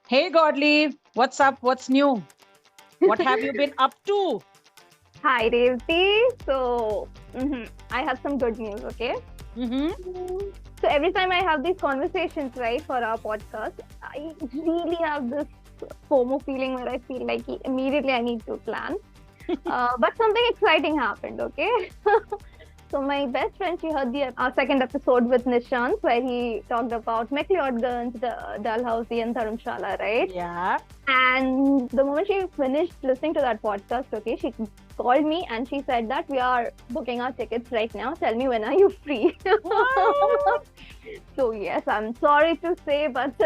Hey Godly, what's up? What's new? What have you been up to? Hi, Revati. I have some good news, okay? Mm-hmm. So, every time I have these conversations, right, for our podcast, I really have this FOMO feeling where I feel like immediately I need to plan. But something exciting happened, okay? So my best friend, she heard our second episode with Nishant, where he talked about McLeodganj, Dalhousie, and Dharamshala, right? Yeah. And the moment she finished listening to that podcast, okay, she called me and she said that we are booking our tickets right now. Tell me when are you free? What? So yes, I'm sorry to say, but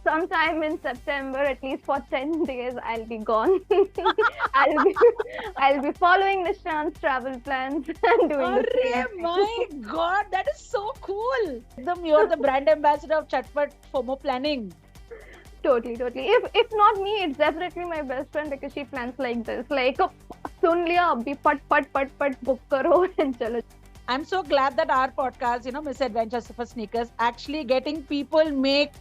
sometime in September, at least for 10 days, I'll be gone. I'll be I'll be following Nishant's travel plans and doing the same Arre, thing. my God, that is so cool. You're the brand ambassador of Chatpat FOMO planning. Totally, totally. If not me, it's definitely my best friend because she plans like this. Like, सुन लिया अभी पट पट पट पट book करो and चलो. I'm so glad that our podcast, Misadventures for Sneakers, actually getting people make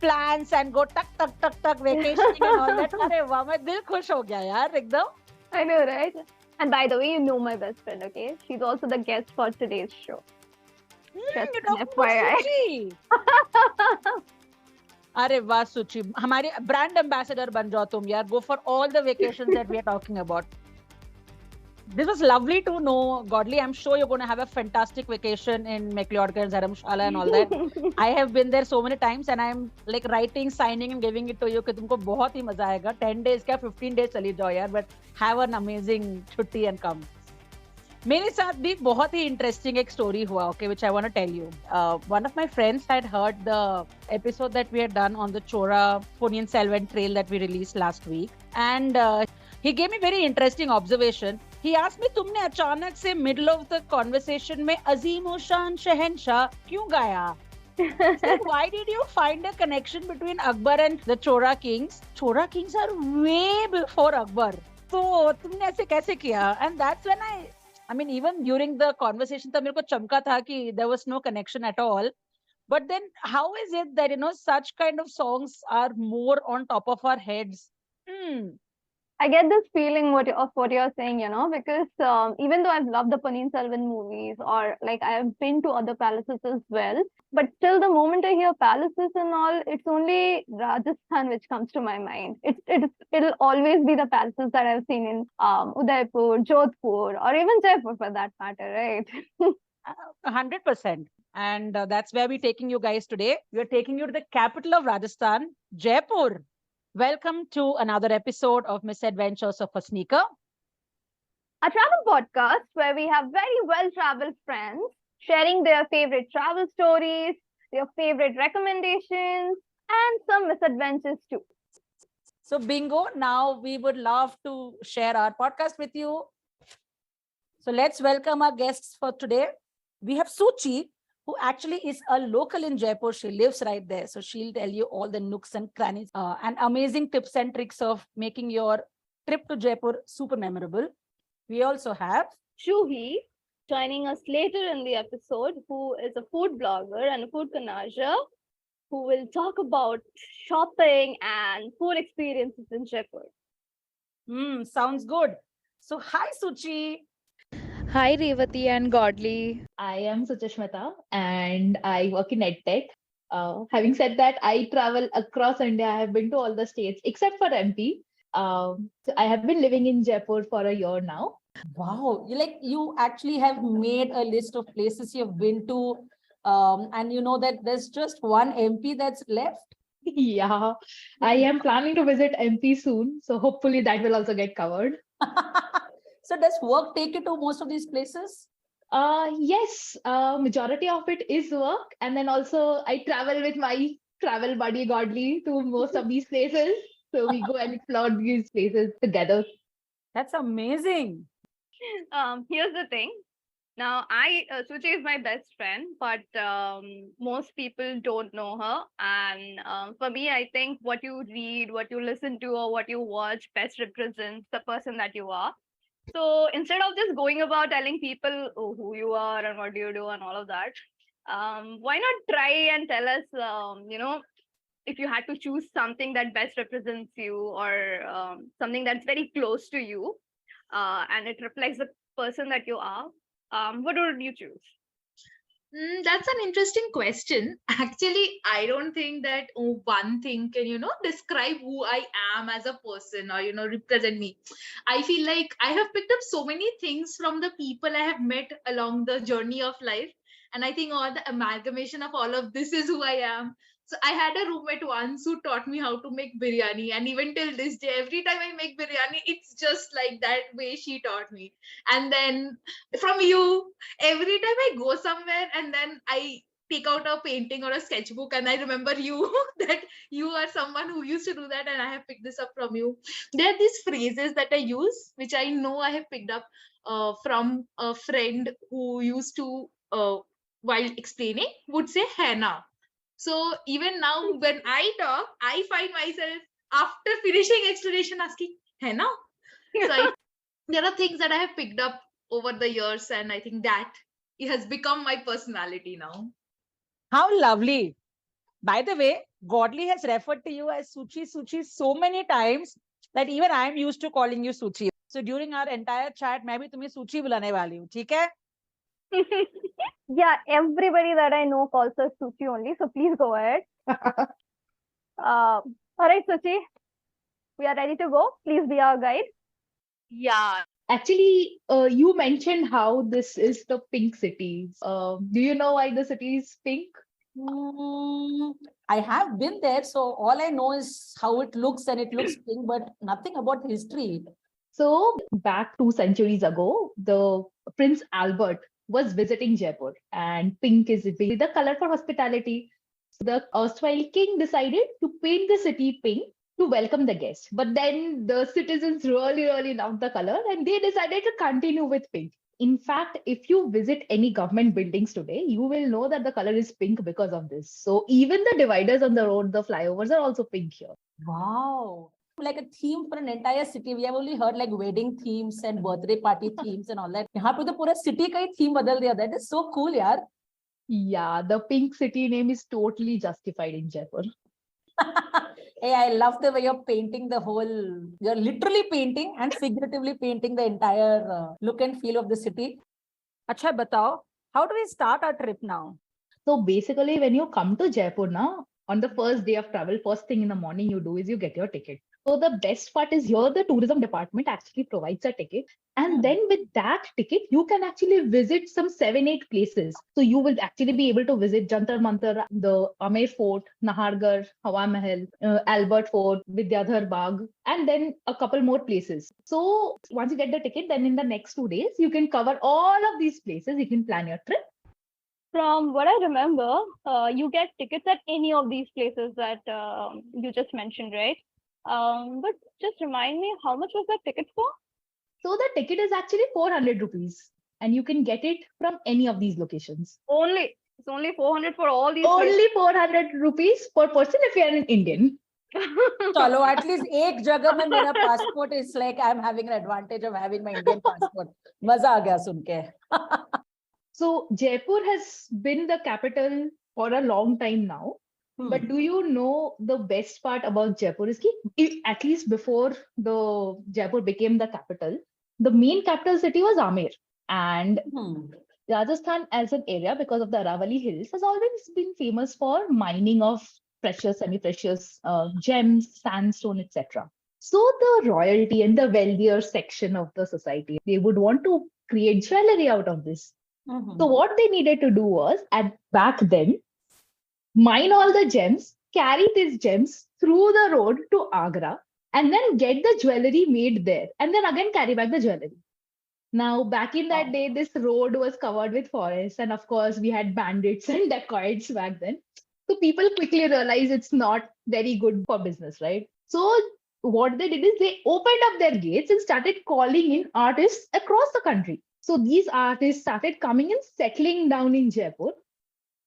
plans and go tuck tuck tuck tuck vacationing and all that. अरे वाह, मैं दिल खुश हो गया यार एकदम. I know, right? And by the way, you know my best friend, okay? She's also the guest for today's show. Just You're an talking about FYI. Suchi. अरे वाह सुचि हमारे ब्रांड एम्बेसडर बन जाओ तुम यार go for all the vacations that we are talking about this was lovely to know Godly. I'm sure you're going to have a fantastic vacation in McLeodganj, Dharamshala and all that. I have been there so many times and I'm like writing, signing and giving it to you कि तुमको बहुत ही मजा आएगा 10 days क्या 15 days चली जाओ यार but have an amazing छुट्टी and come. मेरे साथ भी बहुत ही इंटरेस्टिंग एक स्टोरी हुआ okay which I want to tell you one of my friends had heard the episode that we had done on the Chola Ponniyin Selvan trail that we released last week and he gave me very interesting observation he asked me तुमने अचानक से middle of the conversation में अजीम ओ शान शहंशाह क्यों गाया So why did you find a connection between Akbar and the Chora Kings? Chora Kings are way before Akbar. तो तुमने ऐसे कैसे किया? And that's when I mean, even during the conversation, तब मेरे को चमका था कि there was no connection at all. But then, how is it that such kind of songs are more on top of our heads? Hmm. I get this feeling of what you're saying, because even though I've loved the Panin Selvan movies or like I've been to other palaces as well, but till the moment I hear palaces and all, it's only Rajasthan which comes to my mind. It'll always be the palaces that I've seen in Udaipur, Jodhpur, or even Jaipur for that matter, right? 100%. And that's where we're taking you guys today. We're taking you to the capital of Rajasthan, Jaipur. Welcome to another episode of Misadventures of a Sneaker. A travel podcast where we have very well traveled friends sharing their favorite travel stories, their favorite recommendations, and some misadventures too. So, bingo, now we would love to share our podcast with you. So, let's welcome our guests for today. We have Suchi, who actually is a local in Jaipur. She lives right there. So, she'll tell you all the nooks and crannies and amazing tips and tricks of making your trip to Jaipur super memorable. We also have Juhi joining us later in the episode, who is a food blogger and a food connoisseur who will talk about shopping and food experiences in Jaipur. Sounds good. So, hi, Suchi. Hi, Revati and Godly. I am Suchismita and I work in EdTech. Having said that, I travel across India. I have been to all the states except for MP. So I have been living in Jaipur for a year now. Wow, you actually have made a list of places you've been to, and you know that there's just one MP that's left. Yeah, I am planning to visit MP soon. So hopefully that will also get covered. So does work take you to most of these places? Yes, majority of it is work. And then also I travel with my travel buddy Godly to most of these places. So we go and explore these places together. That's amazing. Here's the thing. Now, Suchi is my best friend, but most people don't know her. And for me, I think what you read, what you listen to, or what you watch best represents the person that you are. So instead of just going about telling people who you are and what do you do and all of that, why not try and tell us, if you had to choose something that best represents you, or something that's very close to you, and it reflects the person that you are, what would you choose? That's an interesting question. Actually, I don't think that one thing can, describe who I am as a person or, represent me. I feel like I have picked up so many things from the people I have met along the journey of life. And I think all the amalgamation of all of this is who I am. So I had a roommate once who taught me how to make biryani. And even till this day, every time I make biryani, it's just like that way she taught me. And then from you, every time I go somewhere and then I take out a painting or a sketchbook and I remember you, that you are someone who used to do that and I have picked this up from you. There are these phrases that I use, which I know I have picked up from a friend who used to, while explaining, would say henna. So even now when I talk, I find myself after finishing explanation asking henna. So there are things that I have picked up over the years, and I think that it has become my personality now. How lovely. By the way, Godly has referred to you as Suchi so many times that even I am used to calling you Suchi. So during our entire chat, मैं भी तुम्हें Suchi बुलाने वाली हूँ, ठीक है? Yeah, everybody that I know calls us Suchi only, so please go ahead. All right, Suchi, we are ready to go. Please be our guide. Yeah. Actually, you mentioned how this is the pink city. Do you know why the city is pink? I have been there, so all I know is how it looks, and it looks pink, but nothing about history. So back 2 centuries ago, the Prince Albert was visiting Jaipur, and pink is the color for hospitality. So the erstwhile king decided to paint the city pink to welcome the guests. But then the citizens really loved the color and they decided to continue with pink. In fact, if you visit any government buildings today, you will know that the color is pink because of this. So even the dividers on the road, the flyovers are also pink here. Wow. Like a theme for an entire city. We have only heard like wedding themes and birthday party themes and all that. यहाँ पे तो पूरा city का ही theme बदल दिया. That is so cool, यार. Yeah, the pink city name is totally justified in Jaipur. Hey, I love the way you're painting the whole, you're literally painting and figuratively painting the entire look and feel of the city. Acha, batao, how do we start our trip now? So basically, when you come to Jaipur now, on the first day of travel, first thing in the morning you do is you get your ticket. So the best part is here, the tourism department actually provides a ticket. And then with that ticket, you can actually visit some 7-8 places. So you will actually be able to visit Jantar Mantar, the Amer Fort, Nahargarh, Hawa Mahal, Albert Fort, Vidyadhar Bagh, and then a couple more places. So once you get the ticket, then in the next 2 days, you can cover all of these places. You can plan your trip. From what I remember, you get tickets at any of these places that you just mentioned, right? But just remind me, how much was that ticket for? So the ticket is actually 400 rupees and you can get it from any of these locations. It's only 400 for all these Only places. 400 rupees per person if you are an Indian. Chalo, at least एक जगह में मेरा passport is like I'm having an advantage of having my Indian passport. मजा आ गया सुन के. So Jaipur has been the capital for a long time now. But do you know the best part about Jaipur is that at least before the Jaipur became the capital, the main capital city was Amer. And Rajasthan as an area, because of the Aravalli Hills, has always been famous for mining of precious, semi-precious gems, sandstone, etc. So the royalty and the wealthier section of the society, they would want to create jewelry out of this. So what they needed to do was, back then, mine all the gems, carry these gems through the road to Agra, and then get the jewelry made there, and then again carry back the jewelry. Now, back in that day, this road was covered with forests, and of course, we had bandits and dacoits back then. So people quickly realized it's not very good for business, right? So what they did is they opened up their gates and started calling in artists across the country. So these artists started coming and settling down in Jaipur.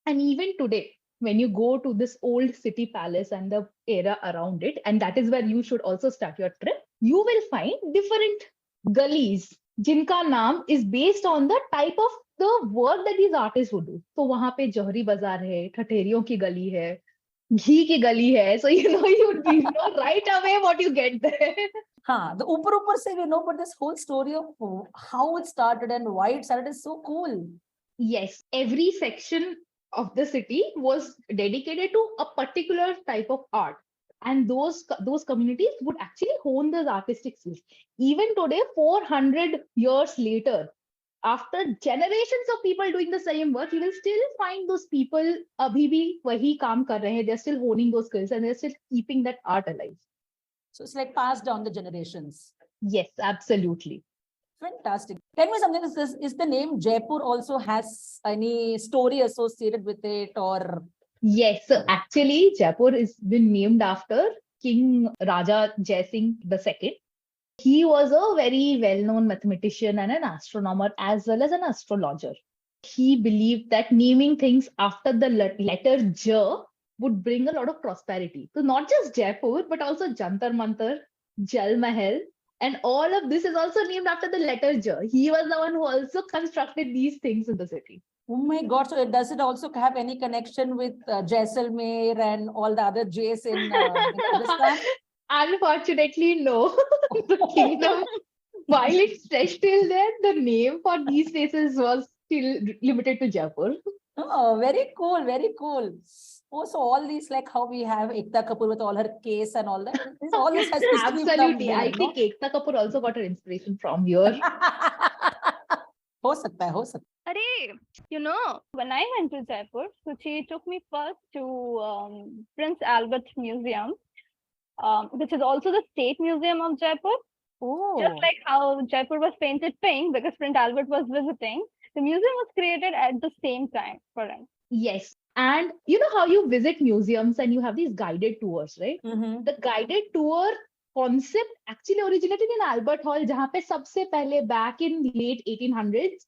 And even today, when you go to this old city palace and the area around it, and that is where you should also start your trip, you will find different gullies, jinka naam is based on the type of the work that these artists would do. So wahan pe Johri Bazaar hai, Thateriyon ki gali hai, ghee ki gali hai. So, you know right away what you get there. The upar se we know, but this whole story of how it started and why it started is so cool. Yes, every section of the city was dedicated to a particular type of art. And those communities would actually hone those artistic skills. Even today, 400 years later, after generations of people doing the same work, you will still find those people abhi bhi wahi kaam kar rahe hain. They're still honing those skills and they're still keeping that art alive. So it's like passed down the generations. Yes, absolutely. Fantastic. Tell me something. Is the name Jaipur also has any story associated with it, or? Yes, so actually, Jaipur is been named after King Raja Jai Singh II. He was a very well-known mathematician and an astronomer as well as an astrologer. He believed that naming things after the letter J would bring a lot of prosperity. So not just Jaipur, but also Jantar Mantar, Jal Mahal, and all of this is also named after the letter J. He was the one who also constructed these things in the city. Oh my God. So does it also have any connection with Jaisalmer and all the other J's in Rajasthan? Unfortunately, no. The kingdom, while it stretched till there, the name for these places was still limited to Jaipur. Oh, very cool, very cool. Oh, so all these, like how we have Ekta Kapoor with all her case and all that, all this has history from Absolutely. there, I think Ekta Kapoor also got her inspiration from here. हो सकता है, हो सकता है. Arey, when I went to Jaipur, Suchi took me first to Prince Albert Museum, which is also the State Museum of Jaipur. Oh. Just like how Jaipur was painted pink because Prince Albert was visiting, the museum was created at the same time for him. Yes. And you know how you visit museums and you have these guided tours, right? Mm-hmm. The guided tour concept actually originated in Albert Hall, jahan pe sabse pehle back in late 1800s,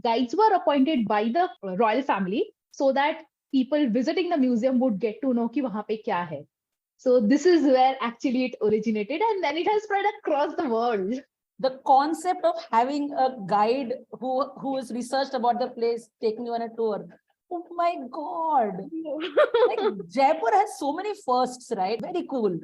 guides were appointed by the royal family so that people visiting the museum would get to know ki wahan pe kya hai. So this is where actually it originated, and then it has spread across the world. The concept of having a guide who is researched about the place, taking you on a tour. Oh my God. Like Jaipur has so many firsts, right? Very cool.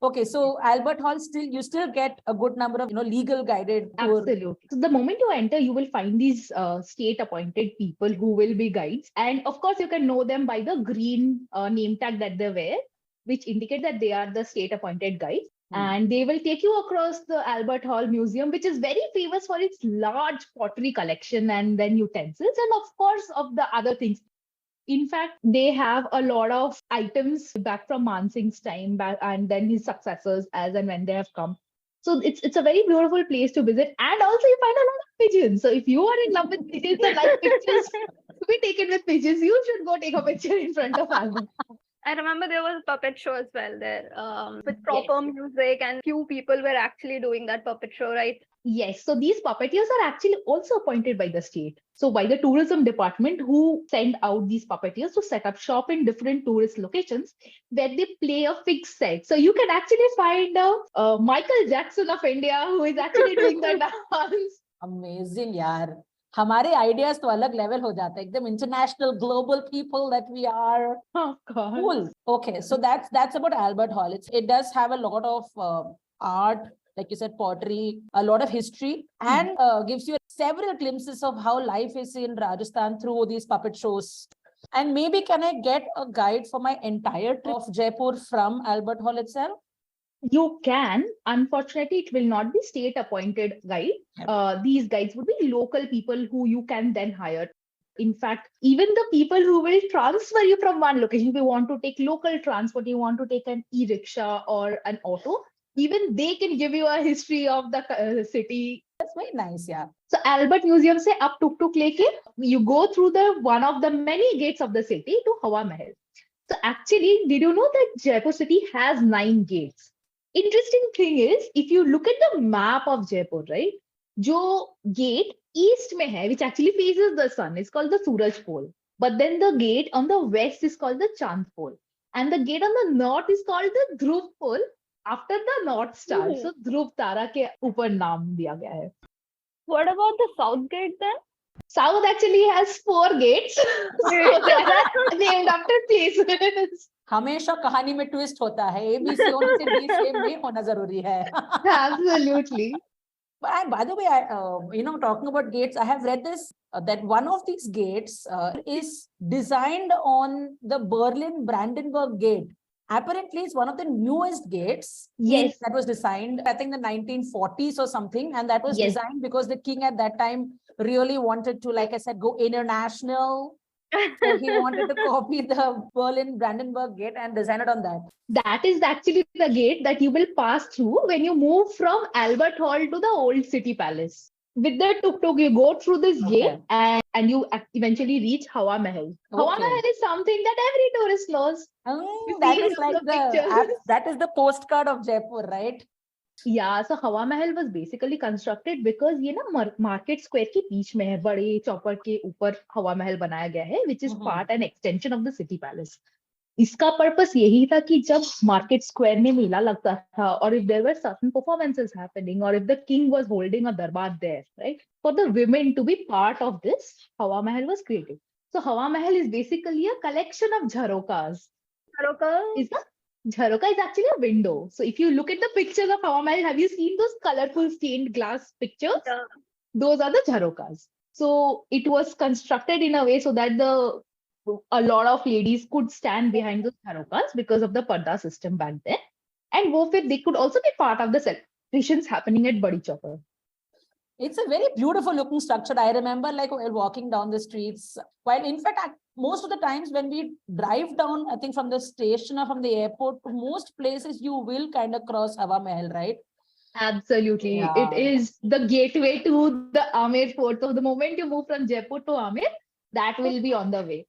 Okay, so Albert Hall you still get a good number of legal guided tour. Absolutely. So the moment you enter, you will find these state appointed people who will be guides, and of course you can know them by the green name tag that they wear, which indicate that they are the state appointed guides. And they will take you across the Albert Hall Museum, which is very famous for its large pottery collection and then utensils, and of course of the other things. In fact, they have a lot of items back from Man Singh's time and then his successors as and when they have come. So it's a very beautiful place to visit. And also you find a lot of pigeons. So if you are in love with pigeons and like pictures to be taken with pigeons, you should go take a picture in front of Albert. I remember there was a puppet show as well there with proper music, and few people were actually doing that puppet show, right? Yes. So these puppeteers are actually also appointed by the state. So by the tourism department, who send out these puppeteers to set up shop in different tourist locations where they play a fixed set. So you can actually find Michael Jackson of India who is actually doing the dance. Amazing, yaar. हमारे ideas तो अलग level हो जाता है, एकदम international global people that we are. Oh God. Cool. Okay, so that's about Albert Hall. It does have a lot of art, like you said, pottery, a lot of history, and gives you several glimpses of how life is in Rajasthan through these puppet shows. And maybe can I get a guide for my entire trip of Jaipur from Albert Hall itself? You can. Unfortunately, it will not be state appointed guide. These guides would be local people who you can then hire. In fact, even the people who will transfer you from one location, if you want to take local transport, you want to take an e-rickshaw or an auto, even they can give you a history of the city. That's very nice, yeah. So Albert Museum se up tuk leke, you go through one of the many gates of the city to Hawa Mahal. So actually, did you know that Jaipur city has 9 gates? Interesting thing is, if you look at the map of Jaipur, right? Jo gate east mein hai, which actually faces the sun, is called the Suraj Pole. But then the gate on the west is called the Chand Pole. And the gate on the north is called the Dhruv Pole after the North Star. So Dhruv Tara ke upar naam diya gaya hai. What about the South Gate then? South actually has 4 gates. So they are named after places. हमेशा कहानी में twist होता है, ABC होने से D same नहीं होना जरूरी है. Absolutely. But by the way, talking about gates, I have read this that one of these gates is designed on the Berlin Brandenburg Gate. Apparently, it's one of the newest gates. Yes. That was designed, I think, the 1940s or something, and that was Yes. designed because the king at that time really wanted to, like I said, go international. So he wanted to copy the Berlin Brandenburg Gate and design it on that. That is actually the gate that you will pass through when you move from Albert Hall to the old city palace. With the tuk-tuk, you go through this gate and you eventually reach Hawa Mahal. Hawa Mahal is something that every tourist knows. That is like that is the postcard of Jaipur, right? Yeah, so Hawa Mahal was basically constructed because ये ना market square के बीच में है, बड़े chopper के ऊपर हवा महल बनाया गया है, which is part and extension of the city palace. इसका पर्पस यही था कि जब मार्केट स्क्वायर में मेला लगता था, और if there were certain performances happening, or if the king was holding a darbar there, right, for the women to be part of this, Hawa Mahal was created. So Hawa Mahal is basically a collection of jharokas. Jharoka is actually a window. So if you look at the pictures of Hawa Mahal, have you seen those colorful stained glass pictures? Yeah. Those are the jharokas. So it was constructed in a way so that a lot of ladies could stand behind those jharokas because of the parda system back then. And they could also be part of the celebrations happening at Badi Chowk. It's a very beautiful looking structure. I remember like while walking down the streets, while in fact, most of the times when we drive down, I think from the station or from the airport, to most places you will kind of cross Hawa Mahal, right? Absolutely. Yeah. It is the gateway to the Amer fort. So the moment you move from Jaipur to Amer, that will be on the way.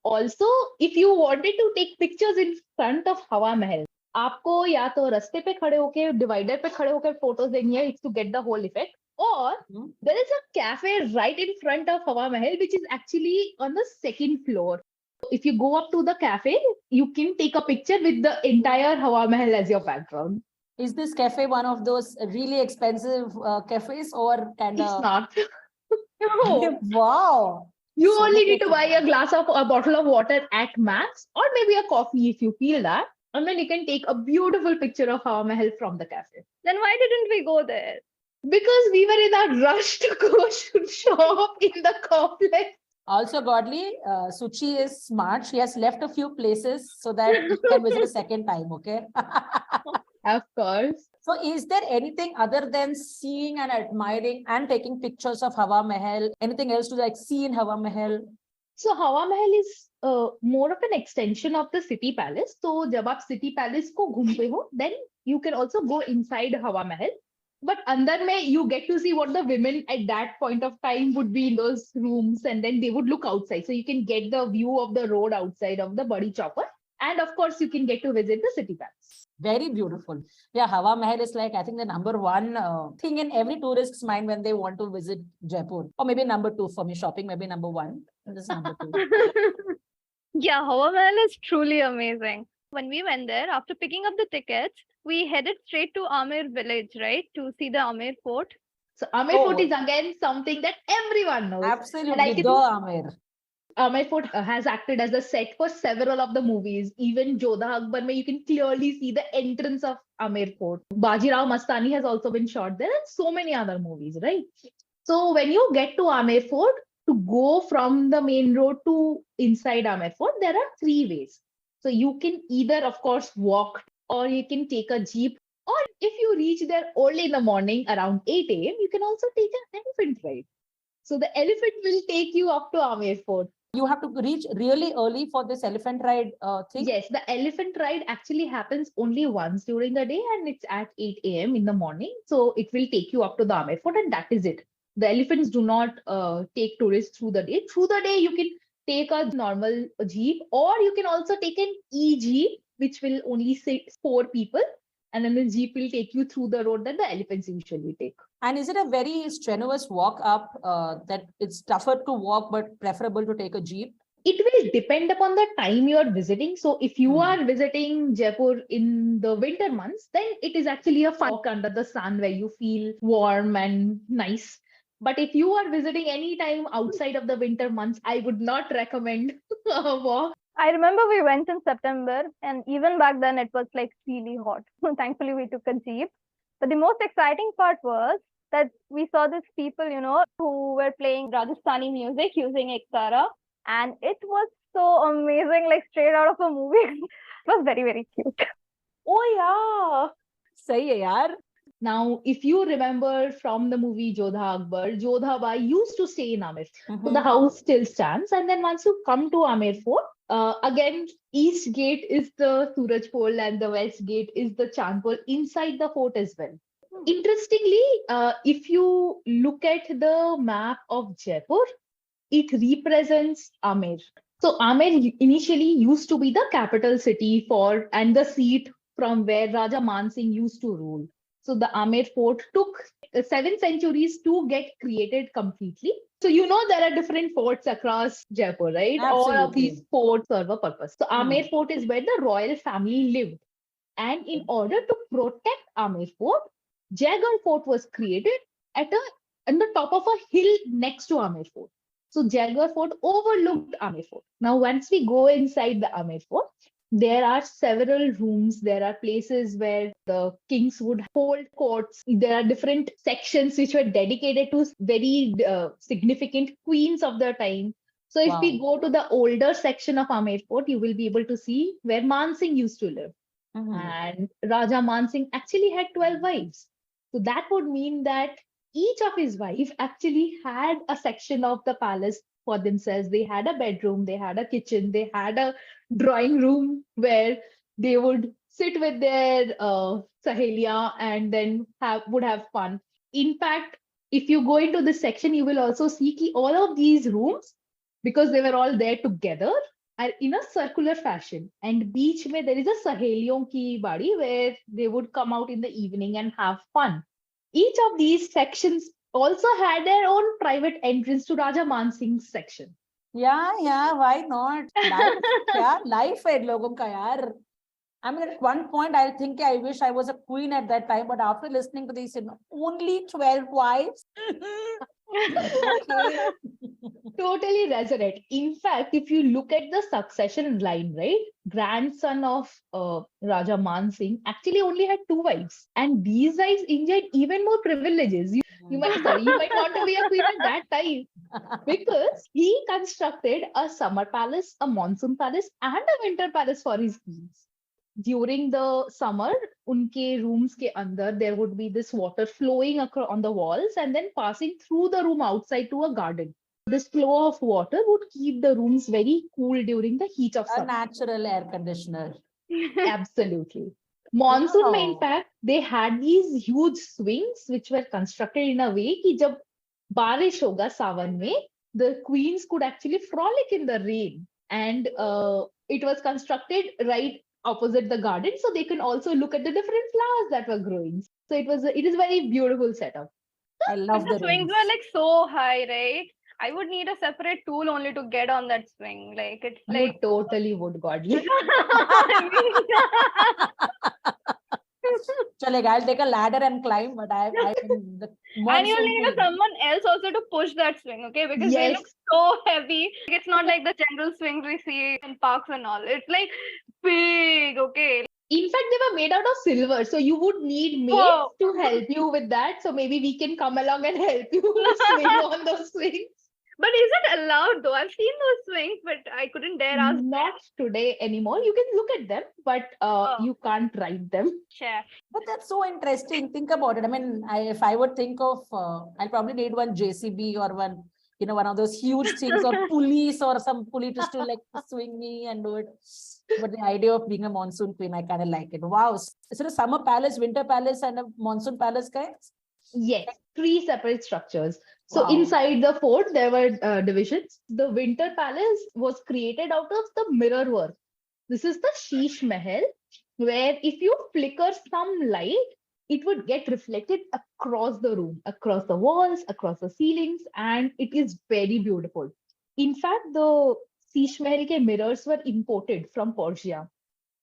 Also, if you wanted to take pictures in front of Hawa Mahal, आपको या तो रास्ते पे खड़े होके divider पे खड़े होकर फोटोज देनी है to get the whole effect, or there is a cafe right in front of Hawa Mahal which is actually on the second floor. If you go up to the cafe, you can take a picture with the entire Hawa Mahal as your background. Is this cafe one of those really expensive cafes or kind of? It's not. No. Wow. You only need to buy a bottle of water at max, or maybe a coffee if you feel that. And then you can take a beautiful picture of Hawa Mahal from the cafe. Then why didn't we go there? Because we were in a rush to go shop in the complex. Also, Godly, Suchi is smart. She has left a few places so that you can visit a second time, okay? Of course. So is there anything other than seeing and admiring and taking pictures of Hawa Mahal? Anything else to like see in Hawa Mahal? So Hawa Mahal is more of an extension of the city palace. So जब आप city palace को घूमते हो, then you can also go inside Hawa Mahal. But अंदर में you get to see what the women at that point of time would be in those rooms, and then they would look outside. So you can get the view of the road outside of the Badi Chowk. And of course, you can get to visit the city palace. Very beautiful. Yeah, Hawa Mahal is like, I think the number one thing in every tourist's mind when they want to visit Jaipur. Or maybe number two for me, shopping maybe number one. This is number two. Yeah, Hawa Mahal is truly amazing. When we went there, after picking up the tickets, we headed straight to Amer village, right? To see the Amer fort. So Amer fort is again something that everyone knows. Absolutely, the Amer. Amer fort has acted as the set for several of the movies. Even Jodha Akbar, you can clearly see the entrance of Amer fort. Bajirao Mastani has also been shot there, and so many other movies, right? So when you get to Amer fort, to go from the main road to inside Amer fort, there are three ways. So you can either, of course, walk, or you can take a jeep, or if you reach there early in the morning around 8 a.m., you can also take an elephant ride. So the elephant will take you up to Amer fort. You have to reach really early for this elephant ride thing? Yes, the elephant ride actually happens only once during the day, and it's at 8 a.m. in the morning. So it will take you up to the Amer fort, and that is it. The elephants do not take tourists through the day. Through the day, you can take a normal jeep, or you can also take an e-jeep, which will only sit 4 people. And then the jeep will take you through the road that the elephants usually take. And is it a very strenuous walk up that it's tougher to walk, but preferable to take a jeep? It will depend upon the time you are visiting. So if you are visiting Jaipur in the winter months, then it is actually a fun walk under the sun where you feel warm and nice. But if you are visiting any time outside of the winter months, I would not recommend a walk. I remember we went in September, and even back then it was like really hot. Thankfully, we took a jeep. But the most exciting part was that we saw these people, who were playing Rajasthani music using Exara, and it was so amazing, like straight out of a movie. It was very, very cute. Oh yeah. सही है यार. Now, if you remember from the movie Jodha Akbar, Jodha Bai used to stay in Amir. So the house still stands. And then once you come to Amir Fort, again, east gate is the Suraj Pole and the west gate is the Chand Pole inside the fort as well. Interestingly, if you look at the map of Jaipur, it represents Amir. So Amir initially used to be the capital city for and the seat from where Raja Man Singh used to rule. So the Amir fort took 7 centuries to get created completely. So there are different forts across Jaipur, right? All of Absolutely. these forts serve a purpose. So Amir fort is where the royal family lived. And in order to protect Amir fort, Jaigarh fort was created on the top of a hill next to Amir fort. So Jaigarh fort overlooked Amir fort. Now, once we go inside the Amir fort, there are several rooms. There are places where the kings would hold courts. There are different sections which were dedicated to very significant queens of the time. So if we go to the older section of Amir fort, you will be able to see where Man Singh used to live. And Raja Man Singh actually had 12 wives. So that would mean that each of his wives actually had a section of the palace for themselves. They had a bedroom, they had a kitchen, they had a drawing room where they would sit with their sahelia and then would have fun. In fact, if you go into this section, you will also see ki all of these rooms, because they were all there together, are in a circular fashion. And beach mein there is a saheliyon ki badi where they would come out in the evening and have fun. Each of these sections also had their own private entrance to Raja Man Singh's section. Yeah, why not? Life, yeah, life है लोगों का यार. I mean, at one point, I'll think I wish I was a queen at that time, but after listening to these, only 12 wives. Okay. Totally resonate. In fact, if you look at the succession line, right, grandson of Raja Man Singh actually only had 2 wives, and these wives enjoyed even more privileges. You might want to be a queen at that time, because he constructed a summer palace, a monsoon palace, and a winter palace for his queens. During the summer, unke rooms ke andar, there would be this water flowing across on the walls and then passing through the room outside to a garden. This flow of water would keep the rooms very cool during the heat of A summer. natural air conditioner. Absolutely. Monsoon mein, in Wow. fact, they had these huge swings which were constructed in a way ki jab barish hoga sawan mein, the queens could actually frolic in the rain. And it was constructed right opposite the garden, so they can also look at the different flowers that were growing. So it is a very beautiful setup. I love The the swings rings. were like so high, right? I would need a separate tool only to get on that swing. Like it's You like totally would, Godly. Chalega, I'll take a ladder and climb, but I mean, the and you'll monsoon need queen. someone else also to push that swing, okay? Because they Yes. look so heavy. It's not like the general swings we see in parks and all. It's like big, okay? In fact, they were made out of silver, so you would need maids Oh. to help you with that. So maybe we can come along and help you swing on those swings. But is it allowed though? I've seen those swings, but I couldn't dare ask. Not today anymore. You can look at them, but you can't ride them. Chef. But that's so interesting. Think about it. I mean, if I would think of, I'll probably need one JCB or one, one of those huge things, or police or some police just to like swing me and do it. But the idea of being a monsoon queen, I kind of like it. Wow. Is it a summer palace, winter palace, and a monsoon palace, guys? Yes, 3 separate structures. So Wow. inside the fort, there were divisions. The winter palace was created out of the mirror work. This is the Sheesh Mahal, where if you flicker some light, it would get reflected across the room, across the walls, across the ceilings, and it is very beautiful. In fact, the Sheesh Mahal ke mirrors were imported from Persia,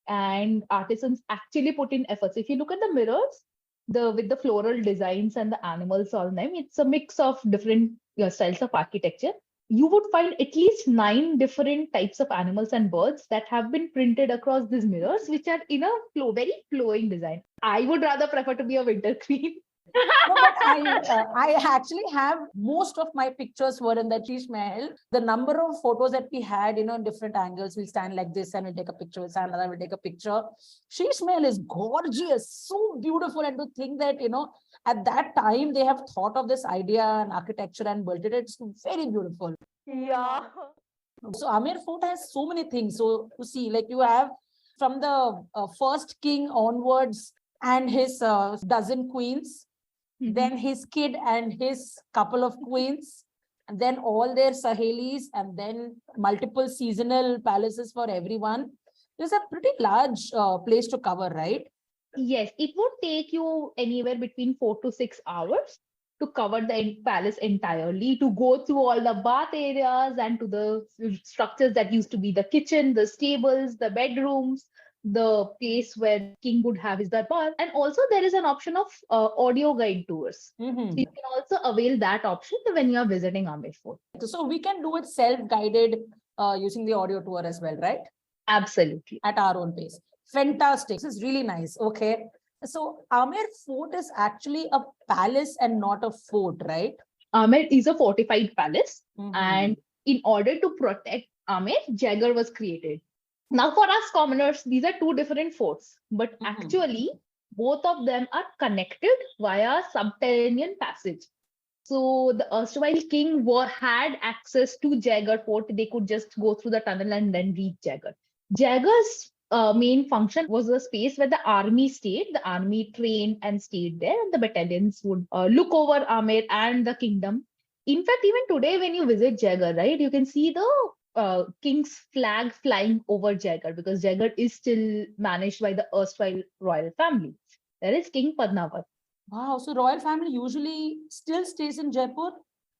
and artisans actually put in efforts. If you look at the mirrors, with the floral designs and the animals on them, it's a mix of different styles of architecture. you would find at least 9 different types of animals and birds that have been printed across these mirrors, which are in a very flowing design. I would rather prefer to be a winter queen. No, but I actually have most of my pictures were in the Sheesh Mahal. The number of photos that we had, in different angles, we'll stand like this and we'll take a picture, we'll stand like that, we'll take a picture. Sheesh Mahal is gorgeous, so beautiful. And to think that, at that time, they have thought of this idea and architecture and built it, it's very beautiful. Yeah. So Amer Fort has so many things. So to see, like you have from the first king onwards and his dozen queens, then his kid and his couple of queens, and then all their sahelis, and then multiple seasonal palaces for everyone. There's a pretty large place to cover, right? Yes, it would take you anywhere between 4 to 6 hours to cover the palace entirely, to go through all the bath areas and to the structures that used to be the kitchen, the stables, the bedrooms, the place where king would have his darbar. And also there is an option of audio guide tours. So you can also avail that option when you are visiting Amer Fort. So we can do it self-guided using the audio tour as well, right? Absolutely. At our own pace. Fantastic. This is really nice. Okay. So Amer Fort is actually a palace and not a fort, right? Amer is a fortified palace, and in order to protect Amer, Jagar was created. Now, for us commoners, these are two different forts, but actually, both of them are connected via subterranean passage. So the erstwhile king had access to Jagar Fort. They could just go through the tunnel and then reach Jagar. Jagar's main function was a space where the army stayed. The army trained and stayed there, and the battalions would look over Amer and the kingdom. In fact, even today, when you visit Jagar, right, you can see the king's flag flying over Jagar, because Jagar is still managed by the erstwhile royal family. There is King Padmavat. Wow. So royal family usually still stays in Jaipur?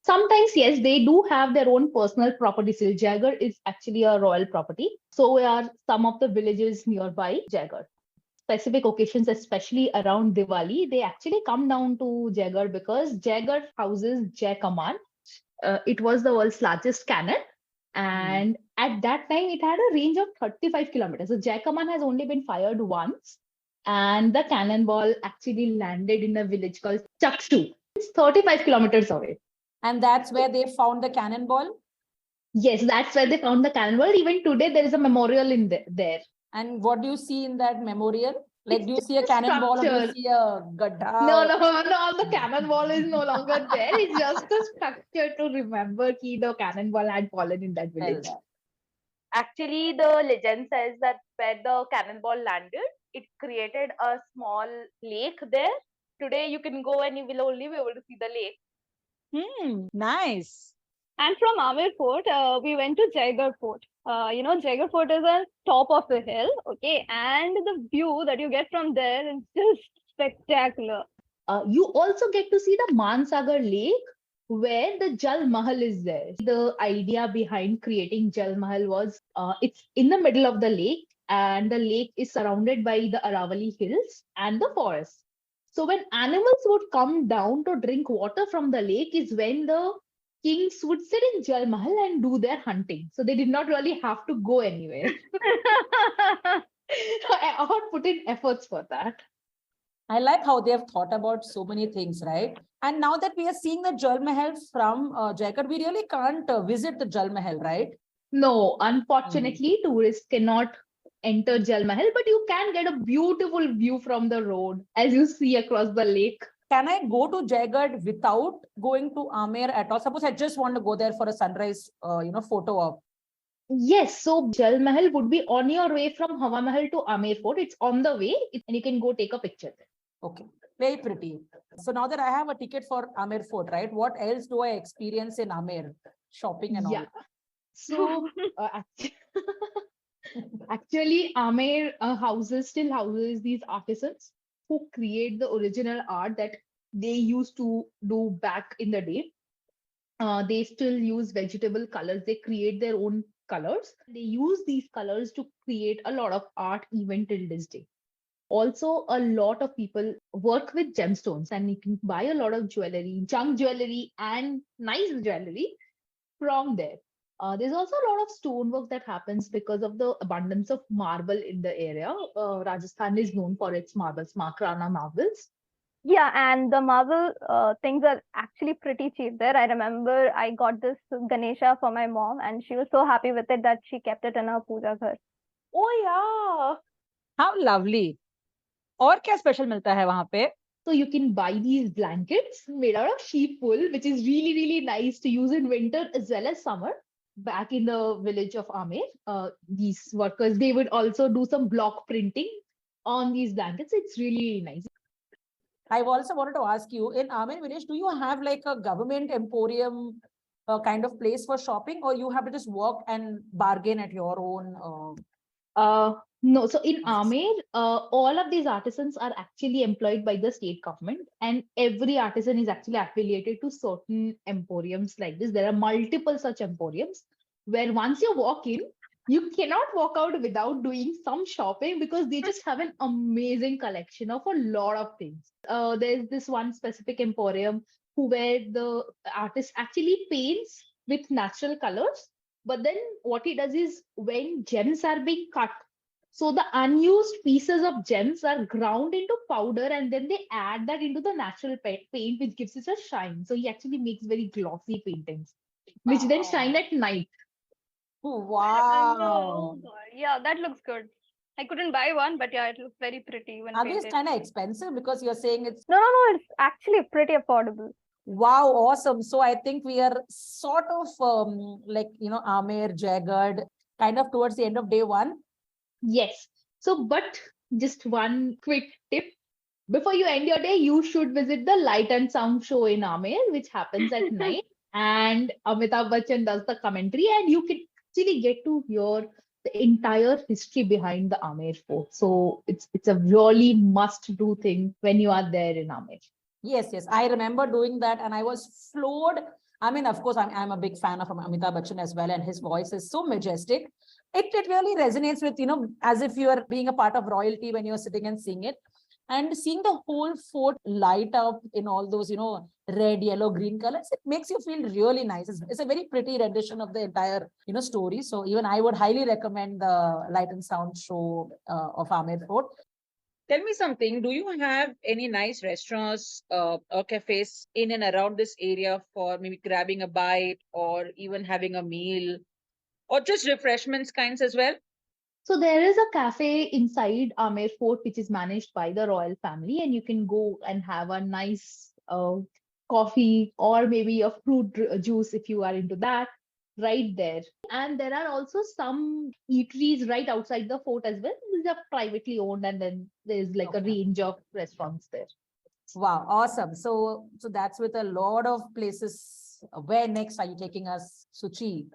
Sometimes, yes, they do have their own personal property still. Jagar is actually a royal property. So are some of the villages nearby Jagar. Specific occasions, especially around Diwali, they actually come down to Jagar because Jagar houses Jai Kaman. It was the world's largest cannon. And at that time, it had a range of 35 kilometers. So Jai Kaman has only been fired once. And the cannonball actually landed in a village called Chakshu. It's 35 kilometers away. And that's where they found the cannonball? Yes, that's where they found the cannonball. Even today, there is a memorial in there. And what do you see in that memorial? Like, do you see a cannonball or do you see a gadda? No, the cannonball is no longer there. It's just a structure to remember the cannonball had fallen in that village. Actually, the legend says that where the cannonball landed, it created a small lake there. Today, you can go and you will only be able to see the lake. Nice. And from Amer Fort, we went to Jagar Fort. Jagar Fort is on top of the hill, okay? And the view that you get from there is just spectacular. You also get to see the Mansagar Lake, where the Jal Mahal is there. The idea behind creating Jal Mahal was it's in the middle of the lake, and the lake is surrounded by the Aravali hills and the forest. So when animals would come down to drink water from the lake is when the kings would sit in Jal Mahal and do their hunting. So they did not really have to go anywhere. I would put in efforts for that. I like how they have thought about so many things, right? And now that we are seeing the Jal Mahal from Jaipur, we really can't visit the Jal Mahal, right? No, unfortunately, tourists cannot enter Jal Mahal, but you can get a beautiful view from the road as you see across the lake. Can I go to Jagat without going to Amer at all? Suppose I just want to go there for a sunrise, photo op. Yes, so Jal Mahal would be on your way from Hawa Mahal to Amer Fort. It's on the way, and you can go take a picture there. Okay, very pretty. So now that I have a ticket for Amer Fort, right? What else do I experience in Amer? Shopping and all. So actually, Amer still houses these artisans who create the original art that they used to do back in the day. They still use vegetable colors. They create their own colors. They use these colors to create a lot of art even till this day. Also, a lot of people work with gemstones, and you can buy a lot of jewelry, junk jewelry and nice jewelry from there. There's also a lot of stonework that happens because of the abundance of marble in the area. Rajasthan is known for its marbles, Makrana marbles. Yeah, and the marble things are actually pretty cheap there. I remember I got this Ganesha for my mom, and she was so happy with it that she kept it in her puja ghar. Oh yeah. How lovely. और क्या special मिलता है वहां पे? So you can buy these blankets made out of sheep wool, which is really, really nice to use in winter as well as summer. Back in the village of Amer, these workers, they would also do some block printing on these blankets. It's really, really nice. I also wanted to ask you, in Amen village, do you have like a government emporium kind of place for shopping, or you have to just walk and bargain at your own? No, so in Amer, all of these artisans are actually employed by the state government, and every artisan is actually affiliated to certain emporiums like this. There are multiple such emporiums where once you walk in, you cannot walk out without doing some shopping because they just have an amazing collection of a lot of things. There's this one specific emporium where the artist actually paints with natural colors, but then what he does is when gems are being cut, so the unused pieces of gems are ground into powder and then they add that into the natural paint, which gives it a shine. So he actually makes very glossy paintings, which then shine at night. Wow. Oh God. Yeah, that looks good. I couldn't buy one, but yeah, it looks very pretty when Are these painted. kind of expensive because you're saying it's No, it's actually pretty affordable. wow, awesome. So I think we are sort of like, Amer, Jagged, kind of towards the end of day one. Yes. So, but just one quick tip. Before you end your day, you should visit the Light and Sound show in Amer, which happens at night. And Amitabh Bachchan does the commentary, and you can actually get to hear the entire history behind the Amer fort. So it's a really must-do thing when you are there in Amer. Yes, I remember doing that, and I was floored. I mean, of course, I'm a big fan of Amitabh Bachchan as well, and his voice is so majestic. It really resonates with, as if you are being a part of royalty when you're sitting and seeing it. And seeing the whole fort light up in all those, red, yellow, green colors, it makes you feel really nice. It's a very pretty rendition of the entire, story. So even I would highly recommend the Light and Sound show of Amer Fort. Tell me something. Do you have any nice restaurants or cafes in and around this area for maybe grabbing a bite or even having a meal or just refreshments kinds as well? So there is a cafe inside Amer Fort, which is managed by the royal family, and you can go and have a nice coffee or maybe a fruit juice if you are into that right there. And there are also some eateries right outside the fort as well. These are privately owned, and then there's like a range of restaurants there. Wow, awesome. So that's with a lot of places. Where next are you taking us, Suchi?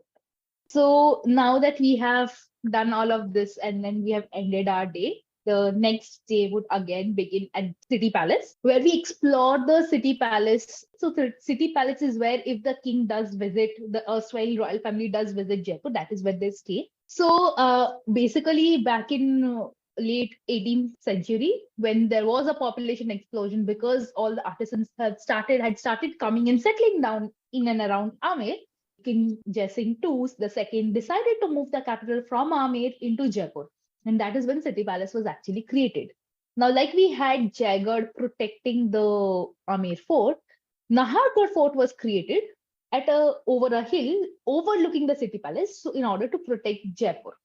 So now that we have done all of this and then we have ended our day, the next day would again begin at City Palace, where we explore the City Palace. So the City Palace is where if the king does visit, the erstwhile royal family does visit Jaipur, that is where they stay. So basically back in late 18th century, when there was a population explosion because all the artisans had started coming and settling down in and around Amer, King Jaisingh II decided to move the capital from Amer into Jaipur. And that is when City Palace was actually created. Now, like we had Jagged protecting the Amer fort, Nahargarh fort was created over a hill overlooking the City Palace, so in order to protect Jaipur.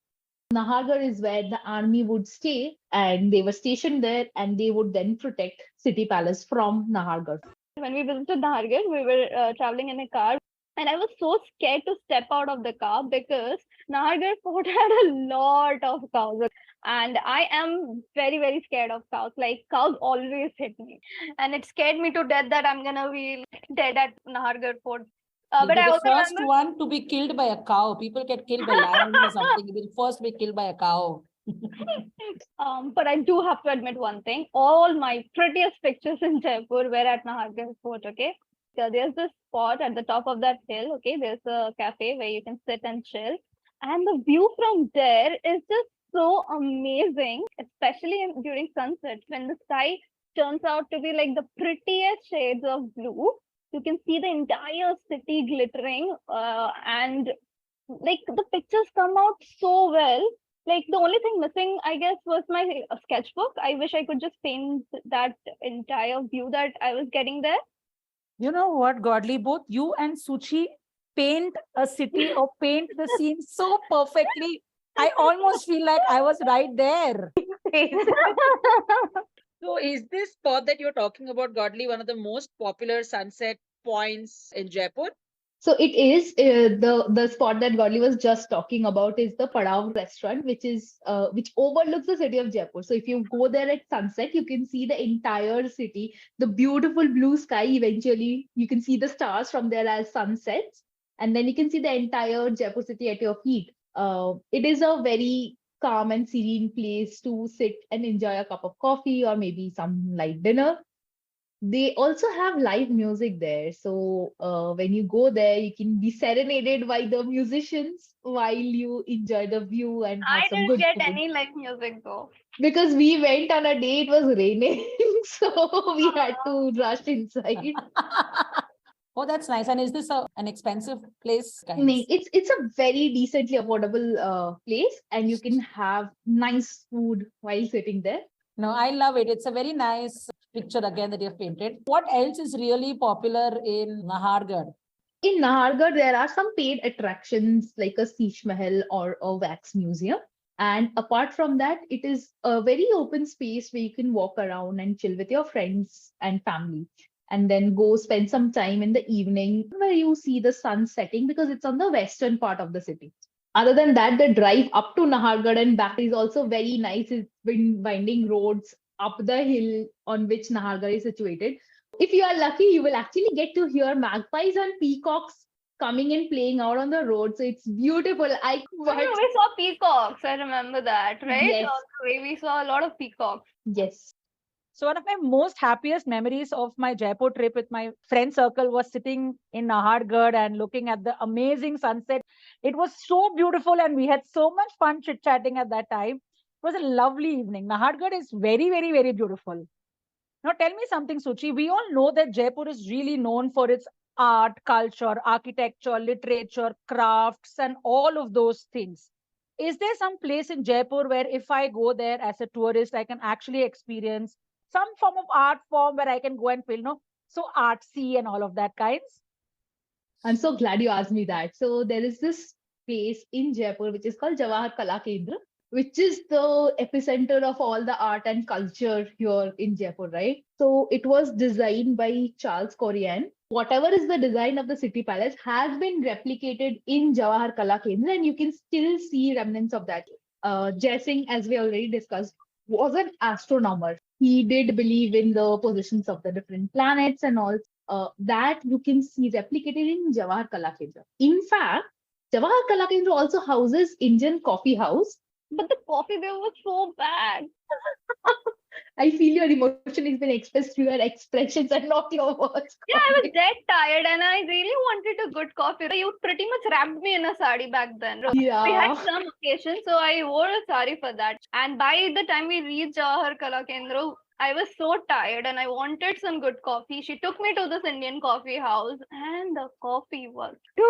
Nahargarh is where the army would stay, and they were stationed there, and they would then protect City Palace from Nahargarh. When we visited Nahargarh, we were traveling in a car. And I was so scared to step out of the car because Nahargarh Fort had a lot of cows. And I am very, very scared of cows. Like, cows always hit me. And it scared me to death that I'm going to be dead at Nahargarh Fort. But I the also first remember... one to be killed by a cow. People get killed by lions or something. You will first be killed by a cow. But I do have to admit one thing. All my prettiest pictures in Jaipur were at Nahargarh Fort, okay? So there's this spot at the top of that hill, okay? There's a cafe where you can sit and chill. And the view from there is just so amazing, especially during sunset when the sky turns out to be like the prettiest shades of blue. You can see the entire city glittering, and like the pictures come out so well. Like the only thing missing, I guess, was my sketchbook. I wish I could just paint that entire view that I was getting there. You know what, Godly, both you and Suchi paint a city or paint the scene so perfectly. I almost feel like I was right there. So is this spot that you're talking about, Godly, one of the most popular sunset points in Jaipur? So it is the spot that Godly was just talking about is the Padav restaurant, which overlooks the city of Jaipur. So if you go there at sunset, you can see the entire city, the beautiful blue sky. Eventually, you can see the stars from there as sunsets, and then you can see the entire Jaipur city at your feet. It is a very calm and serene place to sit and enjoy a cup of coffee or maybe some light dinner. They also have live music there. So when you go there, you can be serenaded by the musicians while you enjoy the view and have I some didn't good get food. any live music though. Because we went on a day, it was raining. So we had to rush inside. Oh, that's nice. And is this an expensive place? No, it's a very decently affordable place, and you can have nice food while sitting there. No, I love it. It's a very nice picture again that you've painted. What else is really popular in Nahargarh? In Nahargarh, there are some paid attractions like a Siege Mahal or a wax museum. And apart from that, it is a very open space where you can walk around and chill with your friends and family. And then go spend some time in the evening where you see the sun setting because it's on the western part of the city. Other than that, the drive up to Nahargarh and back is also very nice. It's been winding roads up the hill on which Nahargarh is situated. If you are lucky, you will actually get to hear magpies and peacocks coming and playing out on the road. So it's beautiful. We saw peacocks. I remember that, right? Yes. The way we saw a lot of peacocks. Yes. So one of my most happiest memories of my Jaipur trip with my friend circle was sitting in Nahargarh and looking at the amazing sunset. It was so beautiful and we had so much fun chit-chatting at that time. It was a lovely evening. Nahargarh is very, very, very beautiful. Now tell me something, Suchi. We all know that Jaipur is really known for its art, culture, architecture, literature, crafts, and all of those things. Is there some place in Jaipur where if I go there as a tourist, I can actually experience some form of art form where I can go and feel, so artsy and all of that kinds? I'm so glad you asked me that. So there is this place in Jaipur which is called Jawahar Kala Kendra, which is the epicenter of all the art and culture here in Jaipur, right? So it was designed by Charles Corian. Whatever is the design of the city palace has been replicated in Jawahar Kala Kendra, and you can still see remnants of that. Jai Singh, as we already discussed, was an astronomer. He did believe in the positions of the different planets and all. That you can see replicated in Jawahar Kala Kendra. In fact, Jawahar Kala Kendra also houses Indian Coffee House. But the coffee there was so bad. I feel your emotion has been expressed through your expressions and not your words. Yeah, I was dead tired and I really wanted a good coffee. You pretty much wrapped me in a sari back then. Yeah. We had some occasion, so I wore a sari for that. And by the time we reached Jawahar Kala Kendra, I was so tired and I wanted some good coffee. She took me to this Indian coffee house and the coffee was good.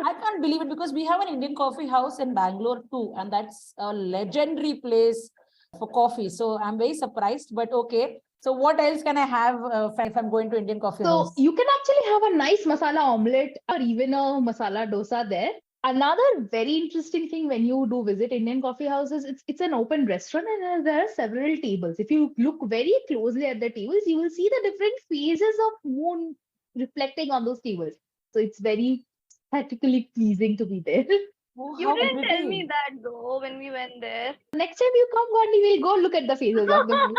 I can't believe it because we have an Indian coffee house in Bangalore too, and that's a legendary place for coffee. So I'm very surprised, but okay. So what else can I have if I'm going to Indian coffee house? So you can actually have a nice masala omelette or even a masala dosa there. Another very interesting thing when you do visit Indian coffee houses, it's an open restaurant and there are several tables. If you look very closely at the tables, you will see the different phases of moon reflecting on those tables. So it's very aesthetically pleasing to be there. Oh, You how didn't tell pretty. me that though when we went there. Next time you come, Gandhi, we'll go look at the phases of the moon.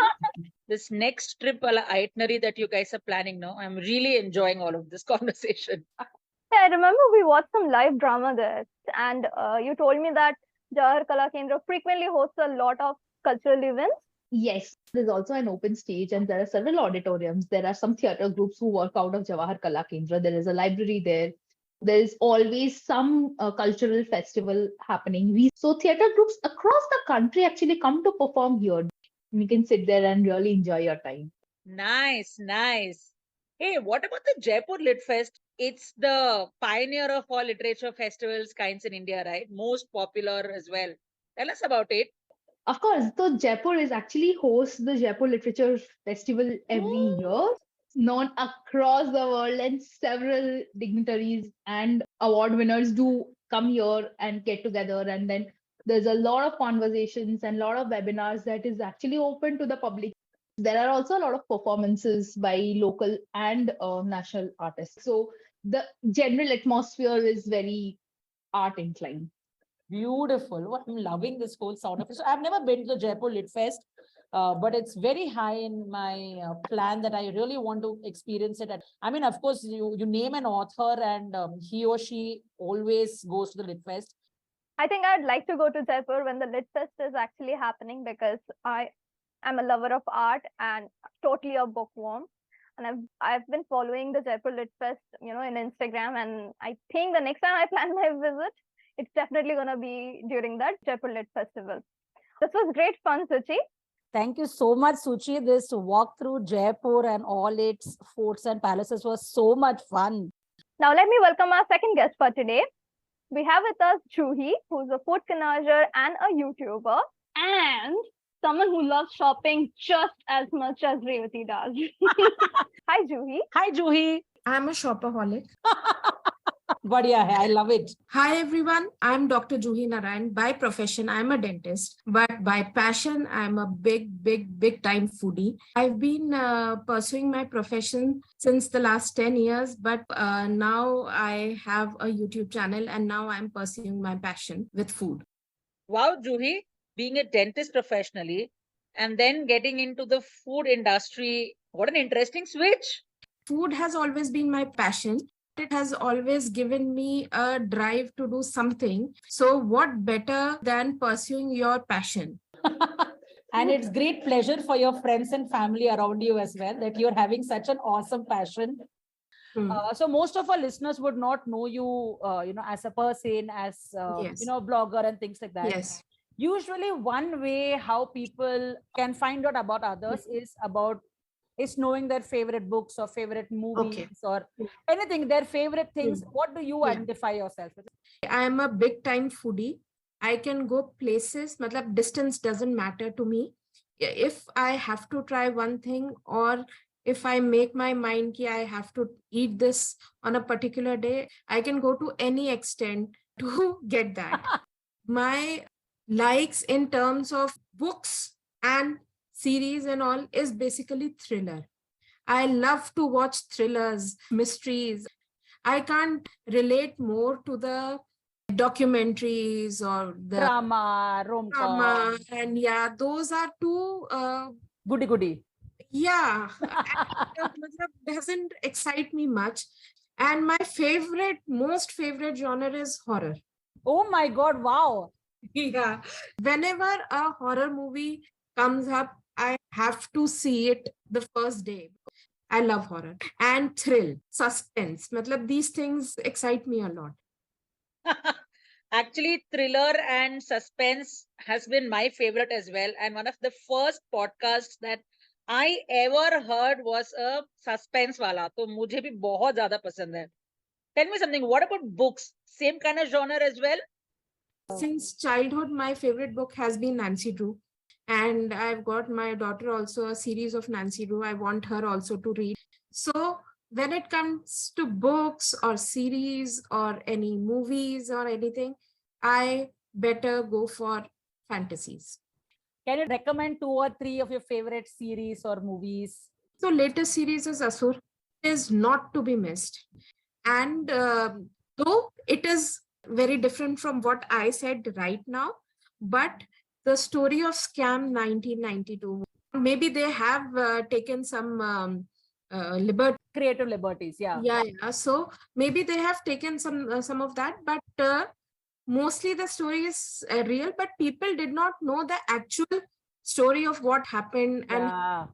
This next trip itinerary that you guys are planning now, I'm really enjoying all of this conversation. Yeah, I remember we watched some live drama there, and you told me that Jawahar Kala Kendra frequently hosts a lot of cultural events. Yes, there's also an open stage and there are several auditoriums. There are some theatre groups who work out of Jawahar Kala Kendra. There is a library there. There is always some cultural festival happening. So theatre groups across the country actually come to perform here. You can sit there and really enjoy your time. Nice, nice. Hey, what about the Jaipur Lit Fest? It's the pioneer of all literature festivals kinds in India, right? Most popular as well. Tell us about it. Of course, so Jaipur is actually hosts the Jaipur Literature Festival every year, known across the world, and several dignitaries and award winners do come here and get together. And then there's a lot of conversations and a lot of webinars that is actually open to the public. There are also a lot of performances by local and national artists. So the general atmosphere is very art inclined. Beautiful. Oh, I'm loving this whole sound of it. So I've never been to the Jaipur Lit Fest, but it's very high in my plan that I really want to experience it. I mean, of course, you name an author and he or she always goes to the Lit Fest. I think I'd like to go to Jaipur when the Lit Fest is actually happening, because I am a lover of art and totally a bookworm. And I've been following the Jaipur Lit Fest, in Instagram, and I think the next time I plan my visit, it's definitely gonna be during that Jaipur Lit Festival. This was great fun, Suchi. Thank you so much, Suchi. This walk through Jaipur and all its forts and palaces was so much fun. Now let me welcome our second guest for today. We have with us Juhi, who's a food connoisseur and a YouTuber, and someone who loves shopping just as much as Revati does. Hi, Juhi. Hi, Juhi. I'm a shopaholic. Badhiya hai. I love it. Hi everyone, I'm Dr. Juhi Narayan. By profession, I'm a dentist, but by passion, I'm a big time foodie. I've been pursuing my profession since the last 10 years, but now I have a YouTube channel and now I'm pursuing my passion with food. Wow, Juhi, being a dentist professionally and then getting into the food industry, what an interesting switch. Food has always been my passion. It has always given me a drive to do something. So what better than pursuing your passion? And it's great pleasure for your friends and family around you as well, that you're having such an awesome passion. So most of our listeners would not know you, as a person, as, Yes. blogger and things like that. Yes. Usually one way how people can find out about others is knowing their favorite books or favorite movies or anything, their favorite things. What do you identify yourself with? I am a big time foodie. I can go places, matlab distance doesn't matter to me. If I have to try one thing, or if I make my mind ki I have to eat this on a particular day, I can go to any extent to get that. My likes in terms of books and series and all is basically thriller. I love to watch thrillers, mysteries. I can't relate more to the documentaries or the Drama, rom-com. and those are too Goody. yeah, doesn't excite me much. And my most favorite genre is horror. Oh my God, wow. Yeah, whenever a horror movie comes up, I have to see it the first day. I love horror and thrill, suspense. Matlab, these things excite me a lot. Actually, thriller and suspense has been my favorite as well. And one of the first podcasts that I ever heard was a suspense wala. So mujhe bhi bahut zyada pasand hai. Tell me something. What about books? Same kind of genre as well? Since childhood, my favorite book has been Nancy Drew. And I've got my daughter also a series of Nancy Drew. I want her also to read. So when it comes to books or series or any movies or anything, I better go for fantasies. Can you recommend 2 or 3 of your favorite series or movies? So latest series is Asur. It is not to be missed. And though it is very different from what I said right now, but the story of Scam 1992, maybe they have taken some creative liberties. Yeah. So maybe they have taken some of that, but mostly the story is real, but people did not know the actual story of what happened. And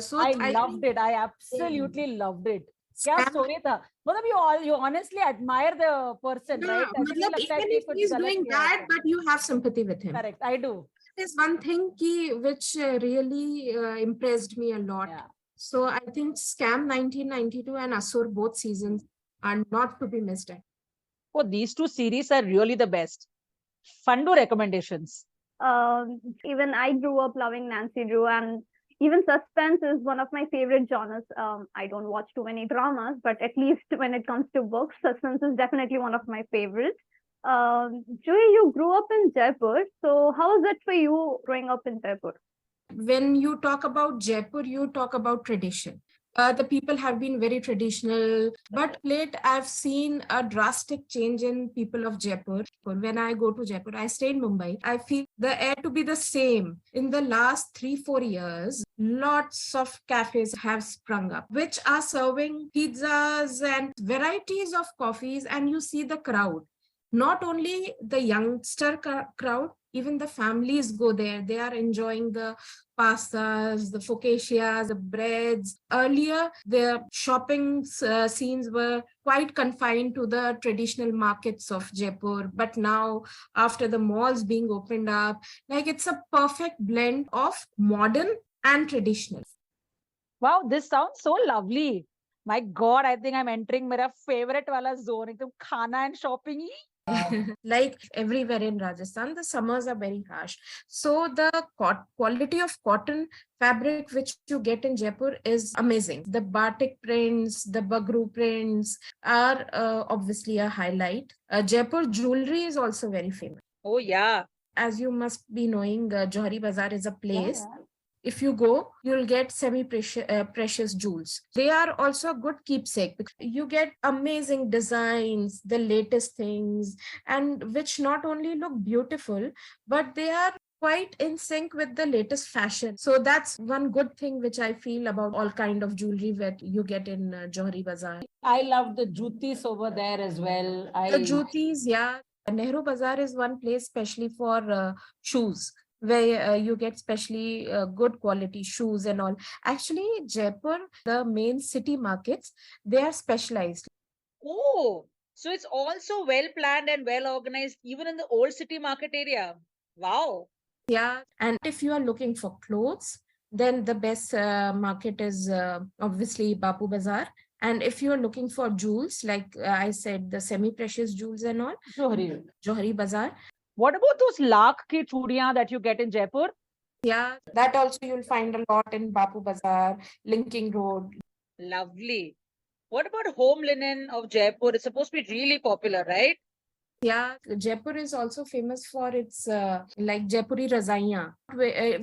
so I loved it. I absolutely loved it. क्या story था? मतलब you honestly admire the person, right? मतलब even if he's doing bad, but you have sympathy with him. Correct, I do. There's one thing which really impressed me a lot. Yeah. So I think Scam 1992 and Asur, both seasons, are not to be missed. Oh, these two series are really the best. Fun to recommendations. Even I grew up loving Nancy Drew, and even suspense is one of my favorite genres. I don't watch too many dramas, but at least when it comes to books, suspense is definitely one of my favorites. Juhi, you grew up in Jaipur, so how was it for you growing up in Jaipur? When you talk about Jaipur, you talk about tradition. The people have been very traditional, but late I've seen a drastic change in people of Jaipur. When I go to Jaipur, I stay in Mumbai. I feel the air to be the same. In the last 3-4 years, lots of cafes have sprung up, which are serving pizzas and varieties of coffees, and you see the crowd. Not only the youngster crowd, even the families go there. They are enjoying the pastas, the focaccias, the breads. Earlier, the shopping scenes were quite confined to the traditional markets of Jaipur. But now, after the malls being opened up, like it's a perfect blend of modern and traditional. Wow, this sounds so lovely. My God, I think I'm entering my favorite wala zone. Ekdam khana and shopping hi. Like everywhere in Rajasthan, the summers are very harsh. So the quality of cotton fabric which you get in Jaipur is amazing. The batik prints, the bagru prints are obviously a highlight. Jaipur jewelry is also very famous. Oh, yeah. As you must be knowing, Johari Bazaar is a place. Yeah. If you go, you'll get semi-precious jewels. They are also a good keepsake because you get amazing designs, the latest things, and which not only look beautiful, but they are quite in sync with the latest fashion. So that's one good thing which I feel about all kind of jewelry that you get in Johari Bazaar. I love the jutis over there as well. The jutis, yeah. Nehru Bazaar is one place especially for shoes, where you get specially good quality shoes and all. Actually, Jaipur, the main city markets, they are specialized. Oh, so it's also well planned and well organized, even in the old city market area. Wow. Yeah, and if you are looking for clothes, then the best market is obviously Bapu Bazaar. And if you're looking for jewels, like I said, the semi-precious jewels and all, Johari Bazaar. What about those lakh ki churiyan that you get in Jaipur? Yeah, that also you'll find a lot in Bapu Bazaar, Linking Road. Lovely. What about home linen of Jaipur? It's supposed to be really popular, right? Yeah, Jaipur is also famous for its like Jaipuri razaiyan,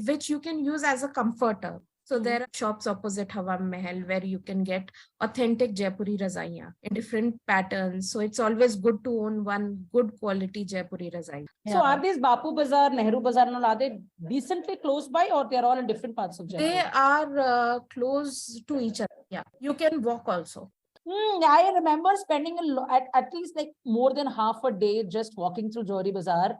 which you can use as a comforter. So there are shops opposite Hawa Mahal where you can get authentic Jaipuri razaiyan in different patterns. So it's always good to own one good quality Jaipuri razaiyan. So are these Bapu Bazaar, Nehru Bazaar, and all, are they decently close by, or they're all in different parts of Jaipur? They are close to each other. Yeah, you can walk also. I remember spending at least like more than half a day just walking through Johari Bazaar.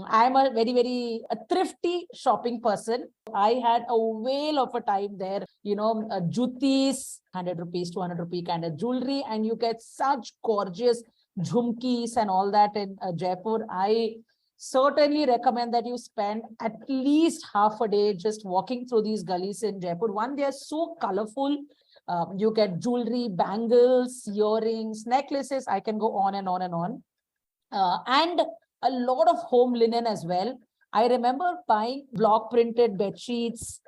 I'm a very a thrifty shopping person. I had a whale of a time there. You know, jutis, 100 rupees, 200 rupee kind of jewelry, and you get such gorgeous jhumkis and all that in Jaipur. I certainly recommend that you spend at least half a day just walking through these gullies in Jaipur. One, they are so colorful. You get jewelry, bangles, earrings, necklaces. I can go on and on and on. And a lot of home linen as well. I remember buying block printed bed sheets.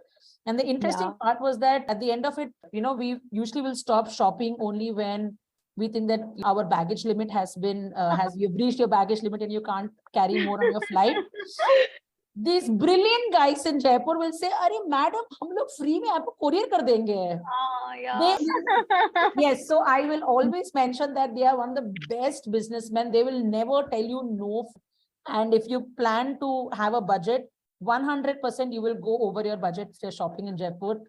And the interesting part was that at the end of it, you know, we usually will stop shopping only when we think that our baggage limit has been, you've reached your baggage limit and you can't carry more on your flight. These brilliant guys in Jaipur will say, "Arey madam, हम लोग free में आपको courier कर देंगे." Yeah. Yes, so I will always mention that they are one of the best businessmen. They will never tell you no. And if you plan to have a budget, 100% you will go over your budget if you're shopping in Jaipur.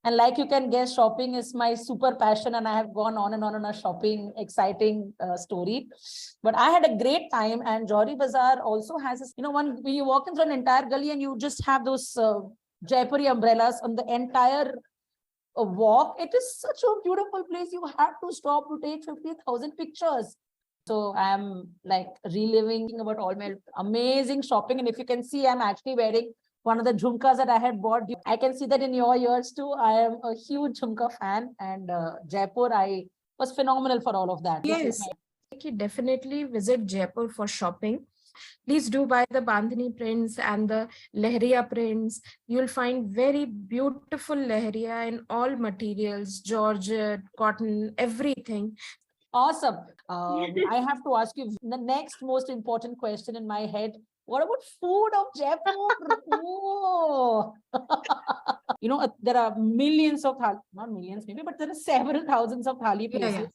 And like you can guess, shopping is my super passion, and I have gone on and on a shopping, exciting story. But I had a great time, and Johari Bazaar also has this, you know, when you walk in through an entire gully and you just have those Jaipuri umbrellas on the entire walk. It is such a beautiful place. You have to stop to take 50,000 pictures. So I'm like reliving about all my amazing shopping. And if you can see, I'm actually wearing one of the jhumkas that I had bought. I can see that in your ears too. I am a huge jhumka fan, and Jaipur, I was phenomenal for all of that. Yes, definitely visit Jaipur for shopping. Please do buy the Bandhani prints and the Lehriya prints. You'll find very beautiful Lehriya in all materials, georgette, cotton, everything. Awesome. I have to ask you the next most important question in my head. What about food of Jaipur? Oh. There are millions of not millions maybe, but there are several thousands of thali places. Yeah.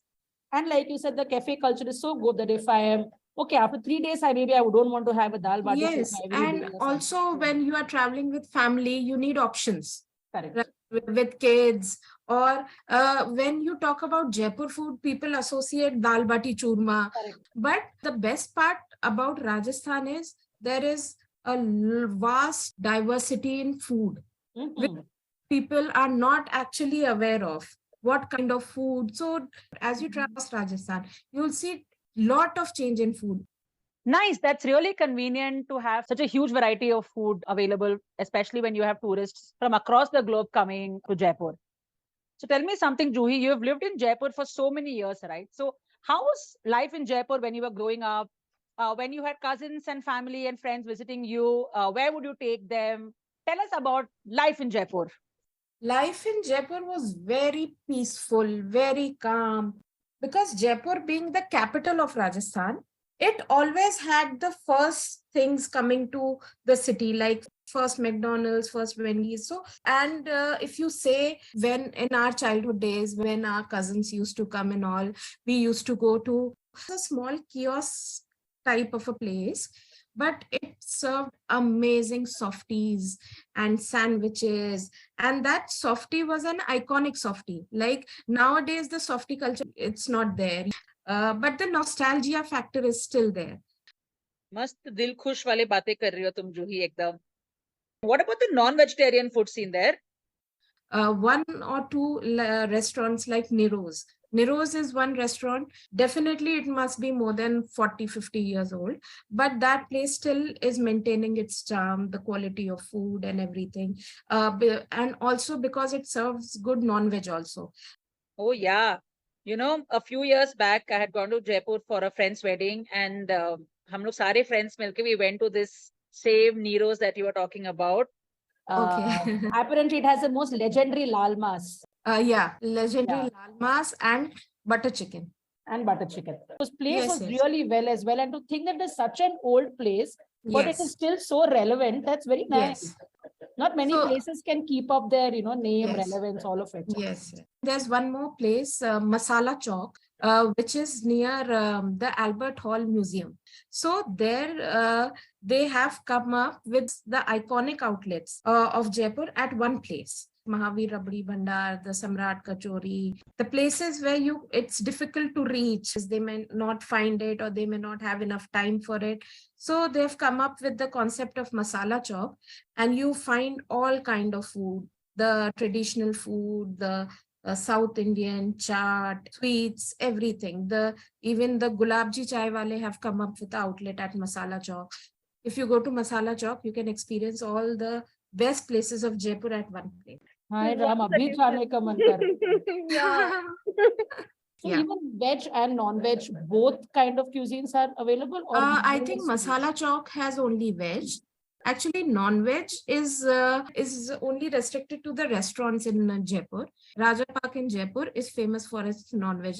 And like you said, the cafe culture is so good that if I am okay after 3 days, I don't want to have a dal bati. Yes, and also when you are traveling with family, you need options. Correct. With kids, or when you talk about Jaipur food, people associate dal bati churma. Correct. But the best part about Rajasthan is there is a vast diversity in food, which people are not actually aware of. What kind of food? So as you traverse Rajasthan, you'll see lot of change in food. Nice. That's really convenient to have such a huge variety of food available, especially when you have tourists from across the globe coming to Jaipur. So tell me something, Juhi. You have lived in Jaipur for so many years, right? So how was life in Jaipur when you were growing up? When you had cousins and family and friends visiting you, where would you take them? Tell us about life in Jaipur. Life in Jaipur was very peaceful, very calm, because Jaipur being the capital of Rajasthan, it always had the first things coming to the city, like first McDonald's, first Wendy's. So, and if you say when in our childhood days, when our cousins used to come and all, we used to go to a small kiosk type of a place, but it served amazing softies and sandwiches. And that softie was an iconic softie. Like nowadays, the softie culture, it's not there. But the nostalgia factor is still there. मस्त दिल खुश वाले बातें कर रही हो तुम जूही एकदम. What about the non-vegetarian food scene there? One or two restaurants like Niro's. Niro's is one restaurant. Definitely it must be more than 40, 50 years old. But that place still is maintaining its charm, the quality of food and everything. And also because it serves good non-veg also. Oh, yeah. A few years back, I had gone to Jaipur for a friend's wedding, and hum log sare friends milke we went to this same Nero's that you were talking about. Okay. Apparently, it has the most legendary lal mas. Legendary lal mas and butter chicken. And butter chicken. This place was really well as well. And to think that there's such an old place, but it is still so relevant, that's very nice. Not many places can keep up their, name, relevance, all of it. Yes. There's one more place, Masala Chowk, which is near the Albert Hall Museum. So there they have come up with the iconic outlets of Jaipur at one place. Mahavir Rabdi Bhandar, the Samrat Kachori, the places where it's difficult to reach. They may not find it or they may not have enough time for it. So they've come up with the concept of Masala Chowk, and you find all kind of food, the traditional food, the South Indian, chaat, sweets, everything. Even the Gulabji Chai Wale have come up with the outlet at Masala Chowk. If you go to Masala Chowk, you can experience all the best places of Jaipur at one place. Hi, Ram, abhi jaane ka man kar. So even veg and non-veg, both kind of cuisines are available? Or I think Masala Chowk has only veg. Actually, non-veg is only restricted to the restaurants in Jaipur. Raja Park in Jaipur is famous for its non-veg.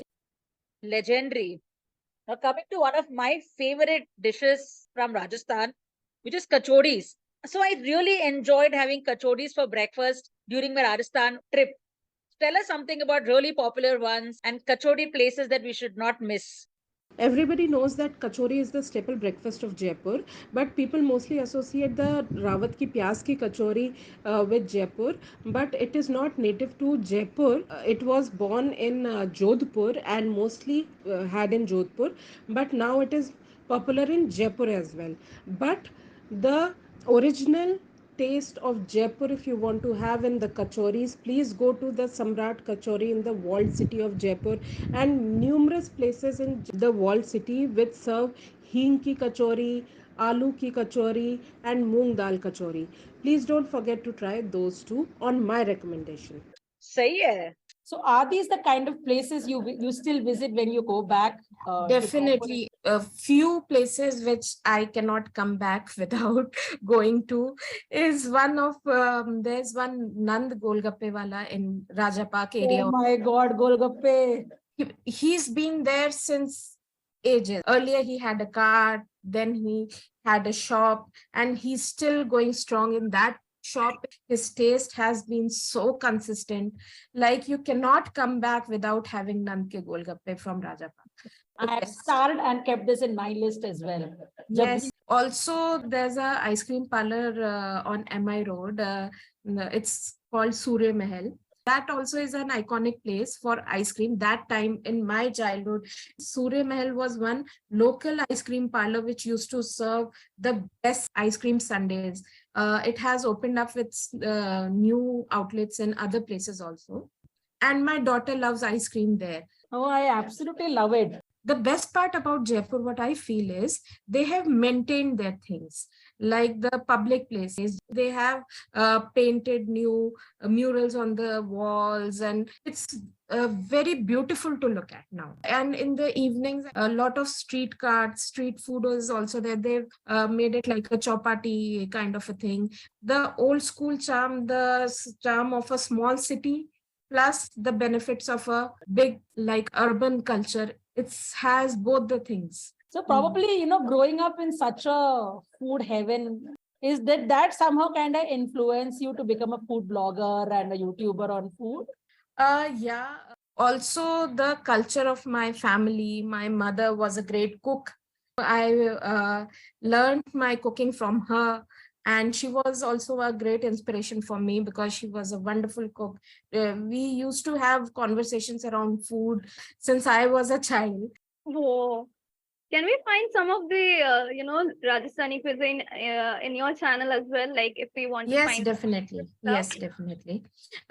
Legendary. Now coming to one of my favorite dishes from Rajasthan, which is kachoris. So I really enjoyed having kachoris for breakfast during my Rajasthan trip. Tell us something about really popular ones and kachori places that we should not miss. Everybody knows that kachori is the staple breakfast of Jaipur, but people mostly associate the rawat ki pyaz ki kachori with Jaipur, but it is not native to Jaipur. It was born in Jodhpur and mostly had in Jodhpur, but now it is popular in Jaipur as well. But the original taste of Jaipur, if you want to have in the kachoris, please go to the Samrat Kachori in the walled city of Jaipur, and numerous places in the walled city which serve hing ki kachori, aloo ki kachori, and moong dal kachori. Please don't forget to try those two on my recommendation. सही है. So are these the kind of places you still visit when you go back? Definitely, a few places which I cannot come back without going to is one of there's one Nand Golgappe wala in Raja Park area. Oh my God, Golgappe. He's been there since ages. Earlier, he had a cart, then he had a shop, and he's still going strong in that shop. His taste has been so consistent. Like you cannot come back without having Nand ke Golgappe from Raja Park. I have started and kept this in my list as well. Yes. Also, there's a ice cream parlor on MI Road. It's called Surya Mahal. That also is an iconic place for ice cream. That time in my childhood, Surya Mahal was one local ice cream parlor which used to serve the best ice cream sundaes. It has opened up with new outlets in other places also. And my daughter loves ice cream there. Oh, I absolutely love it. The best part about Jaipur, what I feel is they have maintained their things, like the public places. They have painted new murals on the walls, and it's very beautiful to look at now. And in the evenings, a lot of street carts, street food is also there. They've made it like a chopati kind of a thing. The old school charm, the charm of a small city, plus the benefits of a big like urban culture. It has both the things. So probably, growing up in such a food heaven, is that somehow kind of influence you to become a food blogger and a YouTuber on food? Yeah. Also, the culture of my family. My mother was a great cook. I learned my cooking from her. And she was also a great inspiration for me because she was a wonderful cook. We used to have conversations around food since I was a child. Whoa. Can we find some of the, Rajasthani cuisine in your channel as well? Like if we want to find. Definitely. Yes, definitely.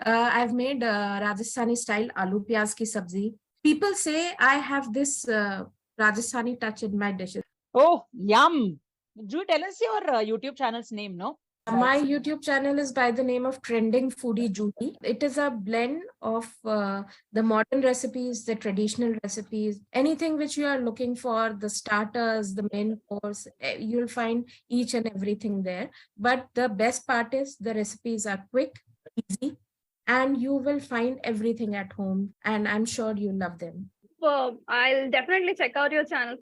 I've made Rajasthani style aloo pyaz ki sabzi. People say I have this Rajasthani touch in my dishes. Oh, yum. Do tell us your YouTube channel's name, no? My YouTube channel is by the name of Trending Foodie Juhi. It is a blend of the modern recipes, the traditional recipes, anything which you are looking for, the starters, the main course, you'll find each and everything there. But the best part is the recipes are quick, easy, and you will find everything at home. And I'm sure you love them. Well, I'll definitely check out your channel.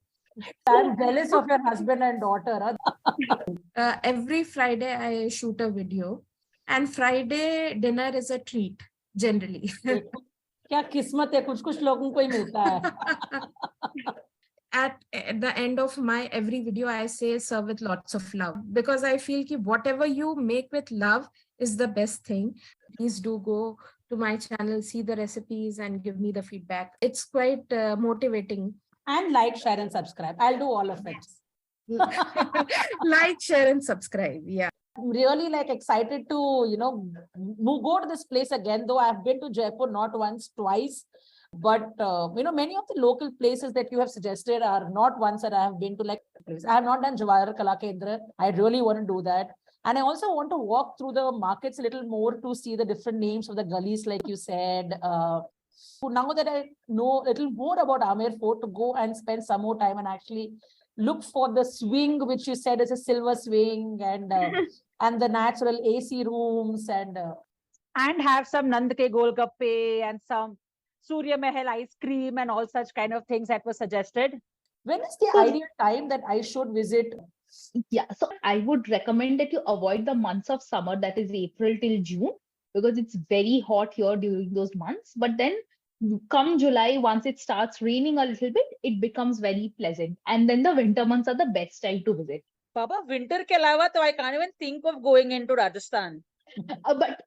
I'm jealous of your husband and daughter. Every Friday, I shoot a video, and Friday dinner is a treat generally. क्या किस्मत है, कुछ लोगों को ही मिलता है. At the end of my every video, I say serve with lots of love, because I feel that whatever you make with love is the best thing. Please do go to my channel, see the recipes, and give me the feedback. It's quite motivating. And like, share, and subscribe. I'll do all of it. Like, share, and subscribe. Yeah. I'm really excited to, go to this place again, though I've been to Jaipur not once, twice. But, many of the local places that you have suggested are not ones that I have been to. I have not done Jawahar Kala Kendra. I really want to do that. And I also want to walk through the markets a little more to see the different names of the gullies, like you said. Now that I know a little more about Amer Fort, to go and spend some more time and actually look for the swing, which you said is a silver swing, and and the natural AC rooms, and have some Nand ke Golgappe and some Surya Mahal ice cream and all such kind of things that were suggested. When is the ideal time that I should visit? Yeah, so I would recommend that you avoid the months of summer, that is April till June, because it's very hot here during those months. But then come July, once it starts raining a little bit, it becomes very pleasant. And then the winter months are the best time to visit. Papa, winter ke alawa, so I can't even think of going into Rajasthan. But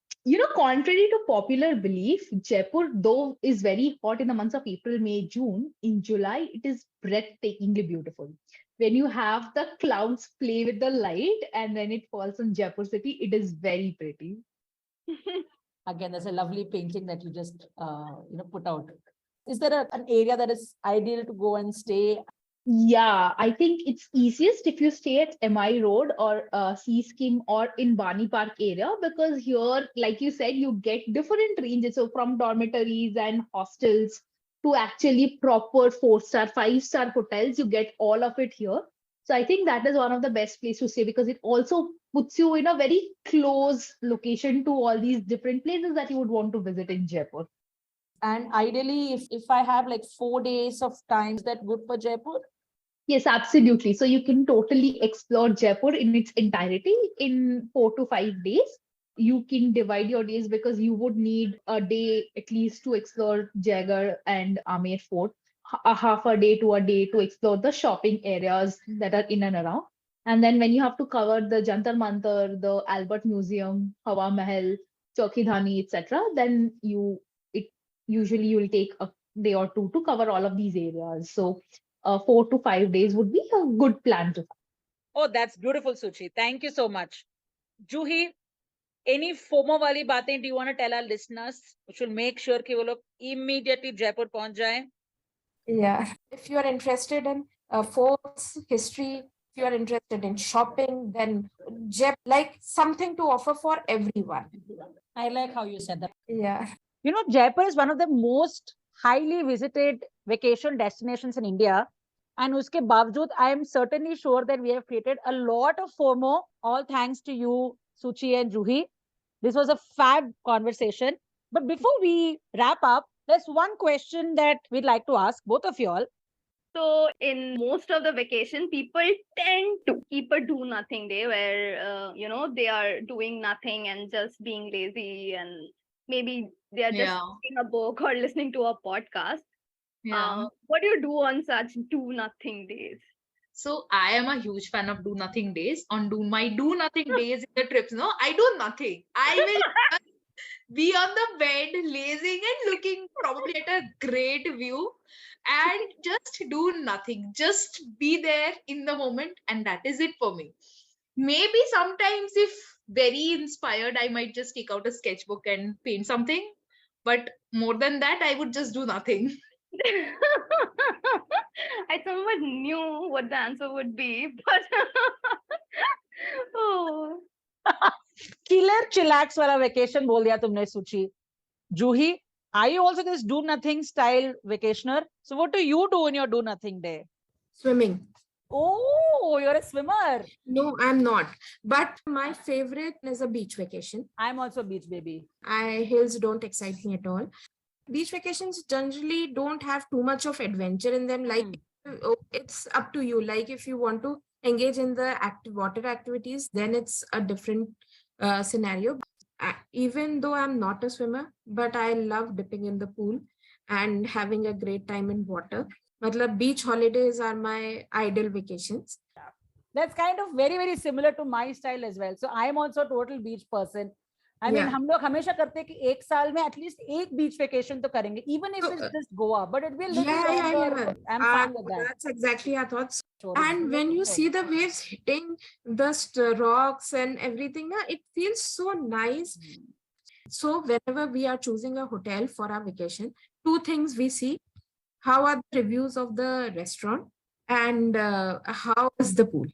contrary to popular belief, Jaipur, though, is very hot in the months of April, May, June. In July, it is breathtakingly beautiful. When you have the clouds play with the light and then it falls on Jaipur city, it is very pretty. Again, there's a lovely painting that you just put out. Is there an area that is ideal to go and stay? Yeah, I think it's easiest if you stay at MI Road or Sea Skim or in Bani Park area, because here, like you said, you get different ranges. So from dormitories and hostels to actually proper 4-star, 5-star hotels, you get all of it here. So I think that is one of the best place to stay, because it also puts you in a very close location to all these different places that you would want to visit in Jaipur. And ideally, if I have like 4 days of time, is that good for Jaipur? Yes, absolutely. So you can totally explore Jaipur in its entirety in 4 to 5 days. You can divide your days, because you would need a day at least to explore Jagar and Amer Fort, a half a day to a day to explore the shopping areas that are in and around. And then when you have to cover the Jantar Mantar, the Albert Museum, Hawa Mahal, Chowkidhani, etc., then it usually you'll take a day or two to cover all of these areas. So 4 to 5 days would be a good plan to. Oh, that's beautiful, Suchi. Thank you so much. Juhi, any FOMO wali baatein do you want to tell our listeners, which will make sure कि वो लोग immediately Jaipur पहुंच जाएं? Yeah. If you are interested in forts, history, if you are interested in shopping, then like something to offer for everyone. I like how you said that. Yeah. You know, Jaipur is one of the most highly visited vacation destinations in India. And uske baवजूद, I am certainly sure that we have created a lot of FOMO, all thanks to you, Suchi and Juhi. This was a fab conversation. But before we wrap up, there's one question that we'd like to ask both of you all. So in most of the vacation, people tend to keep a do nothing day where, they are doing nothing and just being lazy, and maybe they are just reading a book or listening to a podcast. What do you do on such do nothing days? So I am a huge fan of do nothing days. On my do nothing days in the trips, no, I do nothing. I will just be on the bed, lazing and looking probably at a great view, and just do nothing. Just be there in the moment, and that is it for me. Maybe sometimes, if very inspired, I might just take out a sketchbook and paint something. But more than that, I would just do nothing. I somewhat knew what the answer would be, but oh. Killer chillax वाला vacation बोल दिया तुमने, Suchi. Juhi, are you also this do nothing style vacationer? So what do you do in your do nothing day? Swimming. Oh, you're a swimmer. No, I'm not. But my favorite is a beach vacation. I'm also a beach baby. Hills don't excite me at all. Beach vacations generally don't have too much of adventure in them. Like it's up to you. Like if you want to engage in the water activities, then it's a different scenario. Even though I'm not a swimmer, but I love dipping in the pool and having a great time in water. Matlab, beach holidays are my ideal vacations. That's kind of very, very similar to my style as well. So I am also a total beach person. I mean, हम लोग हमेशा करते हैं कि एक साल में at least एक beach vacation तो करेंगे, even if it's just Goa, but it will little longer. I'm fine with that. That's exactly our thoughts. And when you see the waves hitting the rocks and everything, it feels so nice. So whenever we are choosing a hotel for our vacation, two things we see: how are the reviews of the restaurant, and how is the pool.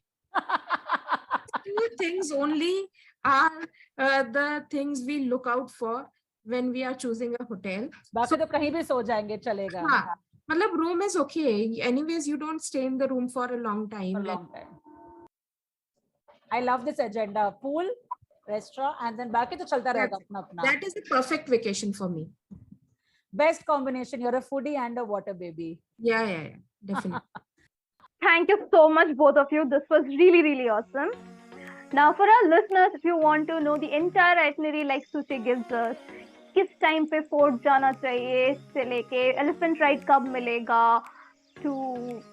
Two things only are the things we look out for when we are choosing a hotel. बाकी तो कहीं भी सो जाएंगे, चलेगा. हाँ, मतलब room is okay. Anyways, you don't stay in the room for a long time. I love this agenda: pool, restaurant, and then बाकी तो चलता रहेगा अपना अपना. That is the perfect vacation for me. Best combination. You're a foodie and a water baby. Yeah, definitely. Thank you so much, both of you. This was really, really awesome. Now, for our listeners, if you want to know the entire itinerary like Suchi gives us, किस time पे fort जाना चाहिए, से लेके elephant ride कब मिलेगा, to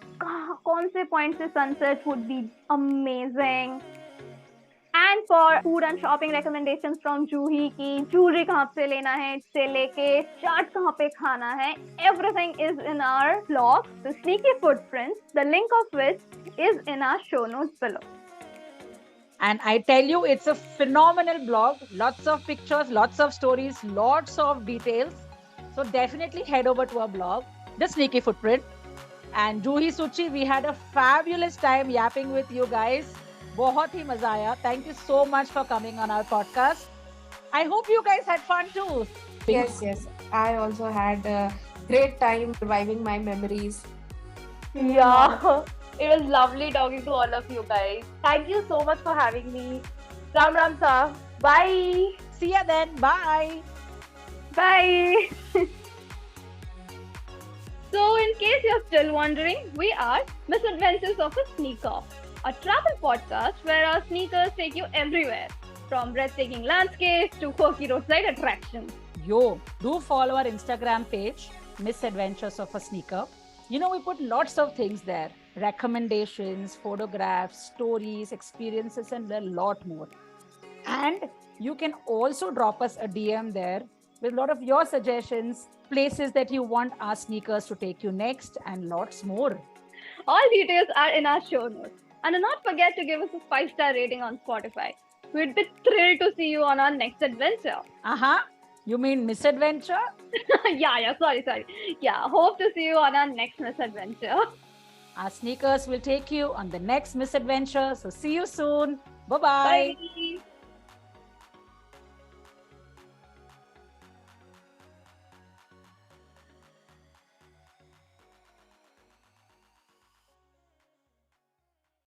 कौन से point से sunset would be amazing, and for food and shopping recommendations from Juhi की jewelry कहाँ से लेना है, से लेके चाट कहाँ पे खाना है, everything is in our blog, The Sneaky Footprints, the link of which is in our show notes below. And I tell you, it's a phenomenal blog. Lots of pictures, lots of stories, lots of details. So definitely head over to our blog, The Sneaky Footprint. And Juhi, Suchi, we had a fabulous time yapping with you guys. बहुत ही मजा आया. Thank you so much for coming on our podcast. I hope you guys had fun too. Yes, yes. I also had a great time reviving my memories. Yeah, it was lovely talking to all of you guys. Thank you so much for having me. Ram Ram Sa. Bye. See ya then. Bye. Bye. So, in case you're still wondering, we are Misadventures of a Sneaker, a travel podcast where our sneakers take you everywhere, from breathtaking landscapes to quirky roadside attractions. Yo, do follow our Instagram page, Misadventures of a Sneaker. You know, we put lots of things there. Recommendations, photographs, stories, experiences, and a lot more. And you can also drop us a DM there with a lot of your suggestions, places that you want our sneakers to take you next, and lots more. All details are in our show notes. And do not forget to give us a 5-star rating on Spotify. We'd be thrilled to see you on our next adventure. You mean misadventure? Sorry. Yeah, hope to see you on our next misadventure. Our sneakers will take you on the next misadventure. So see you soon. Bye-bye. Bye.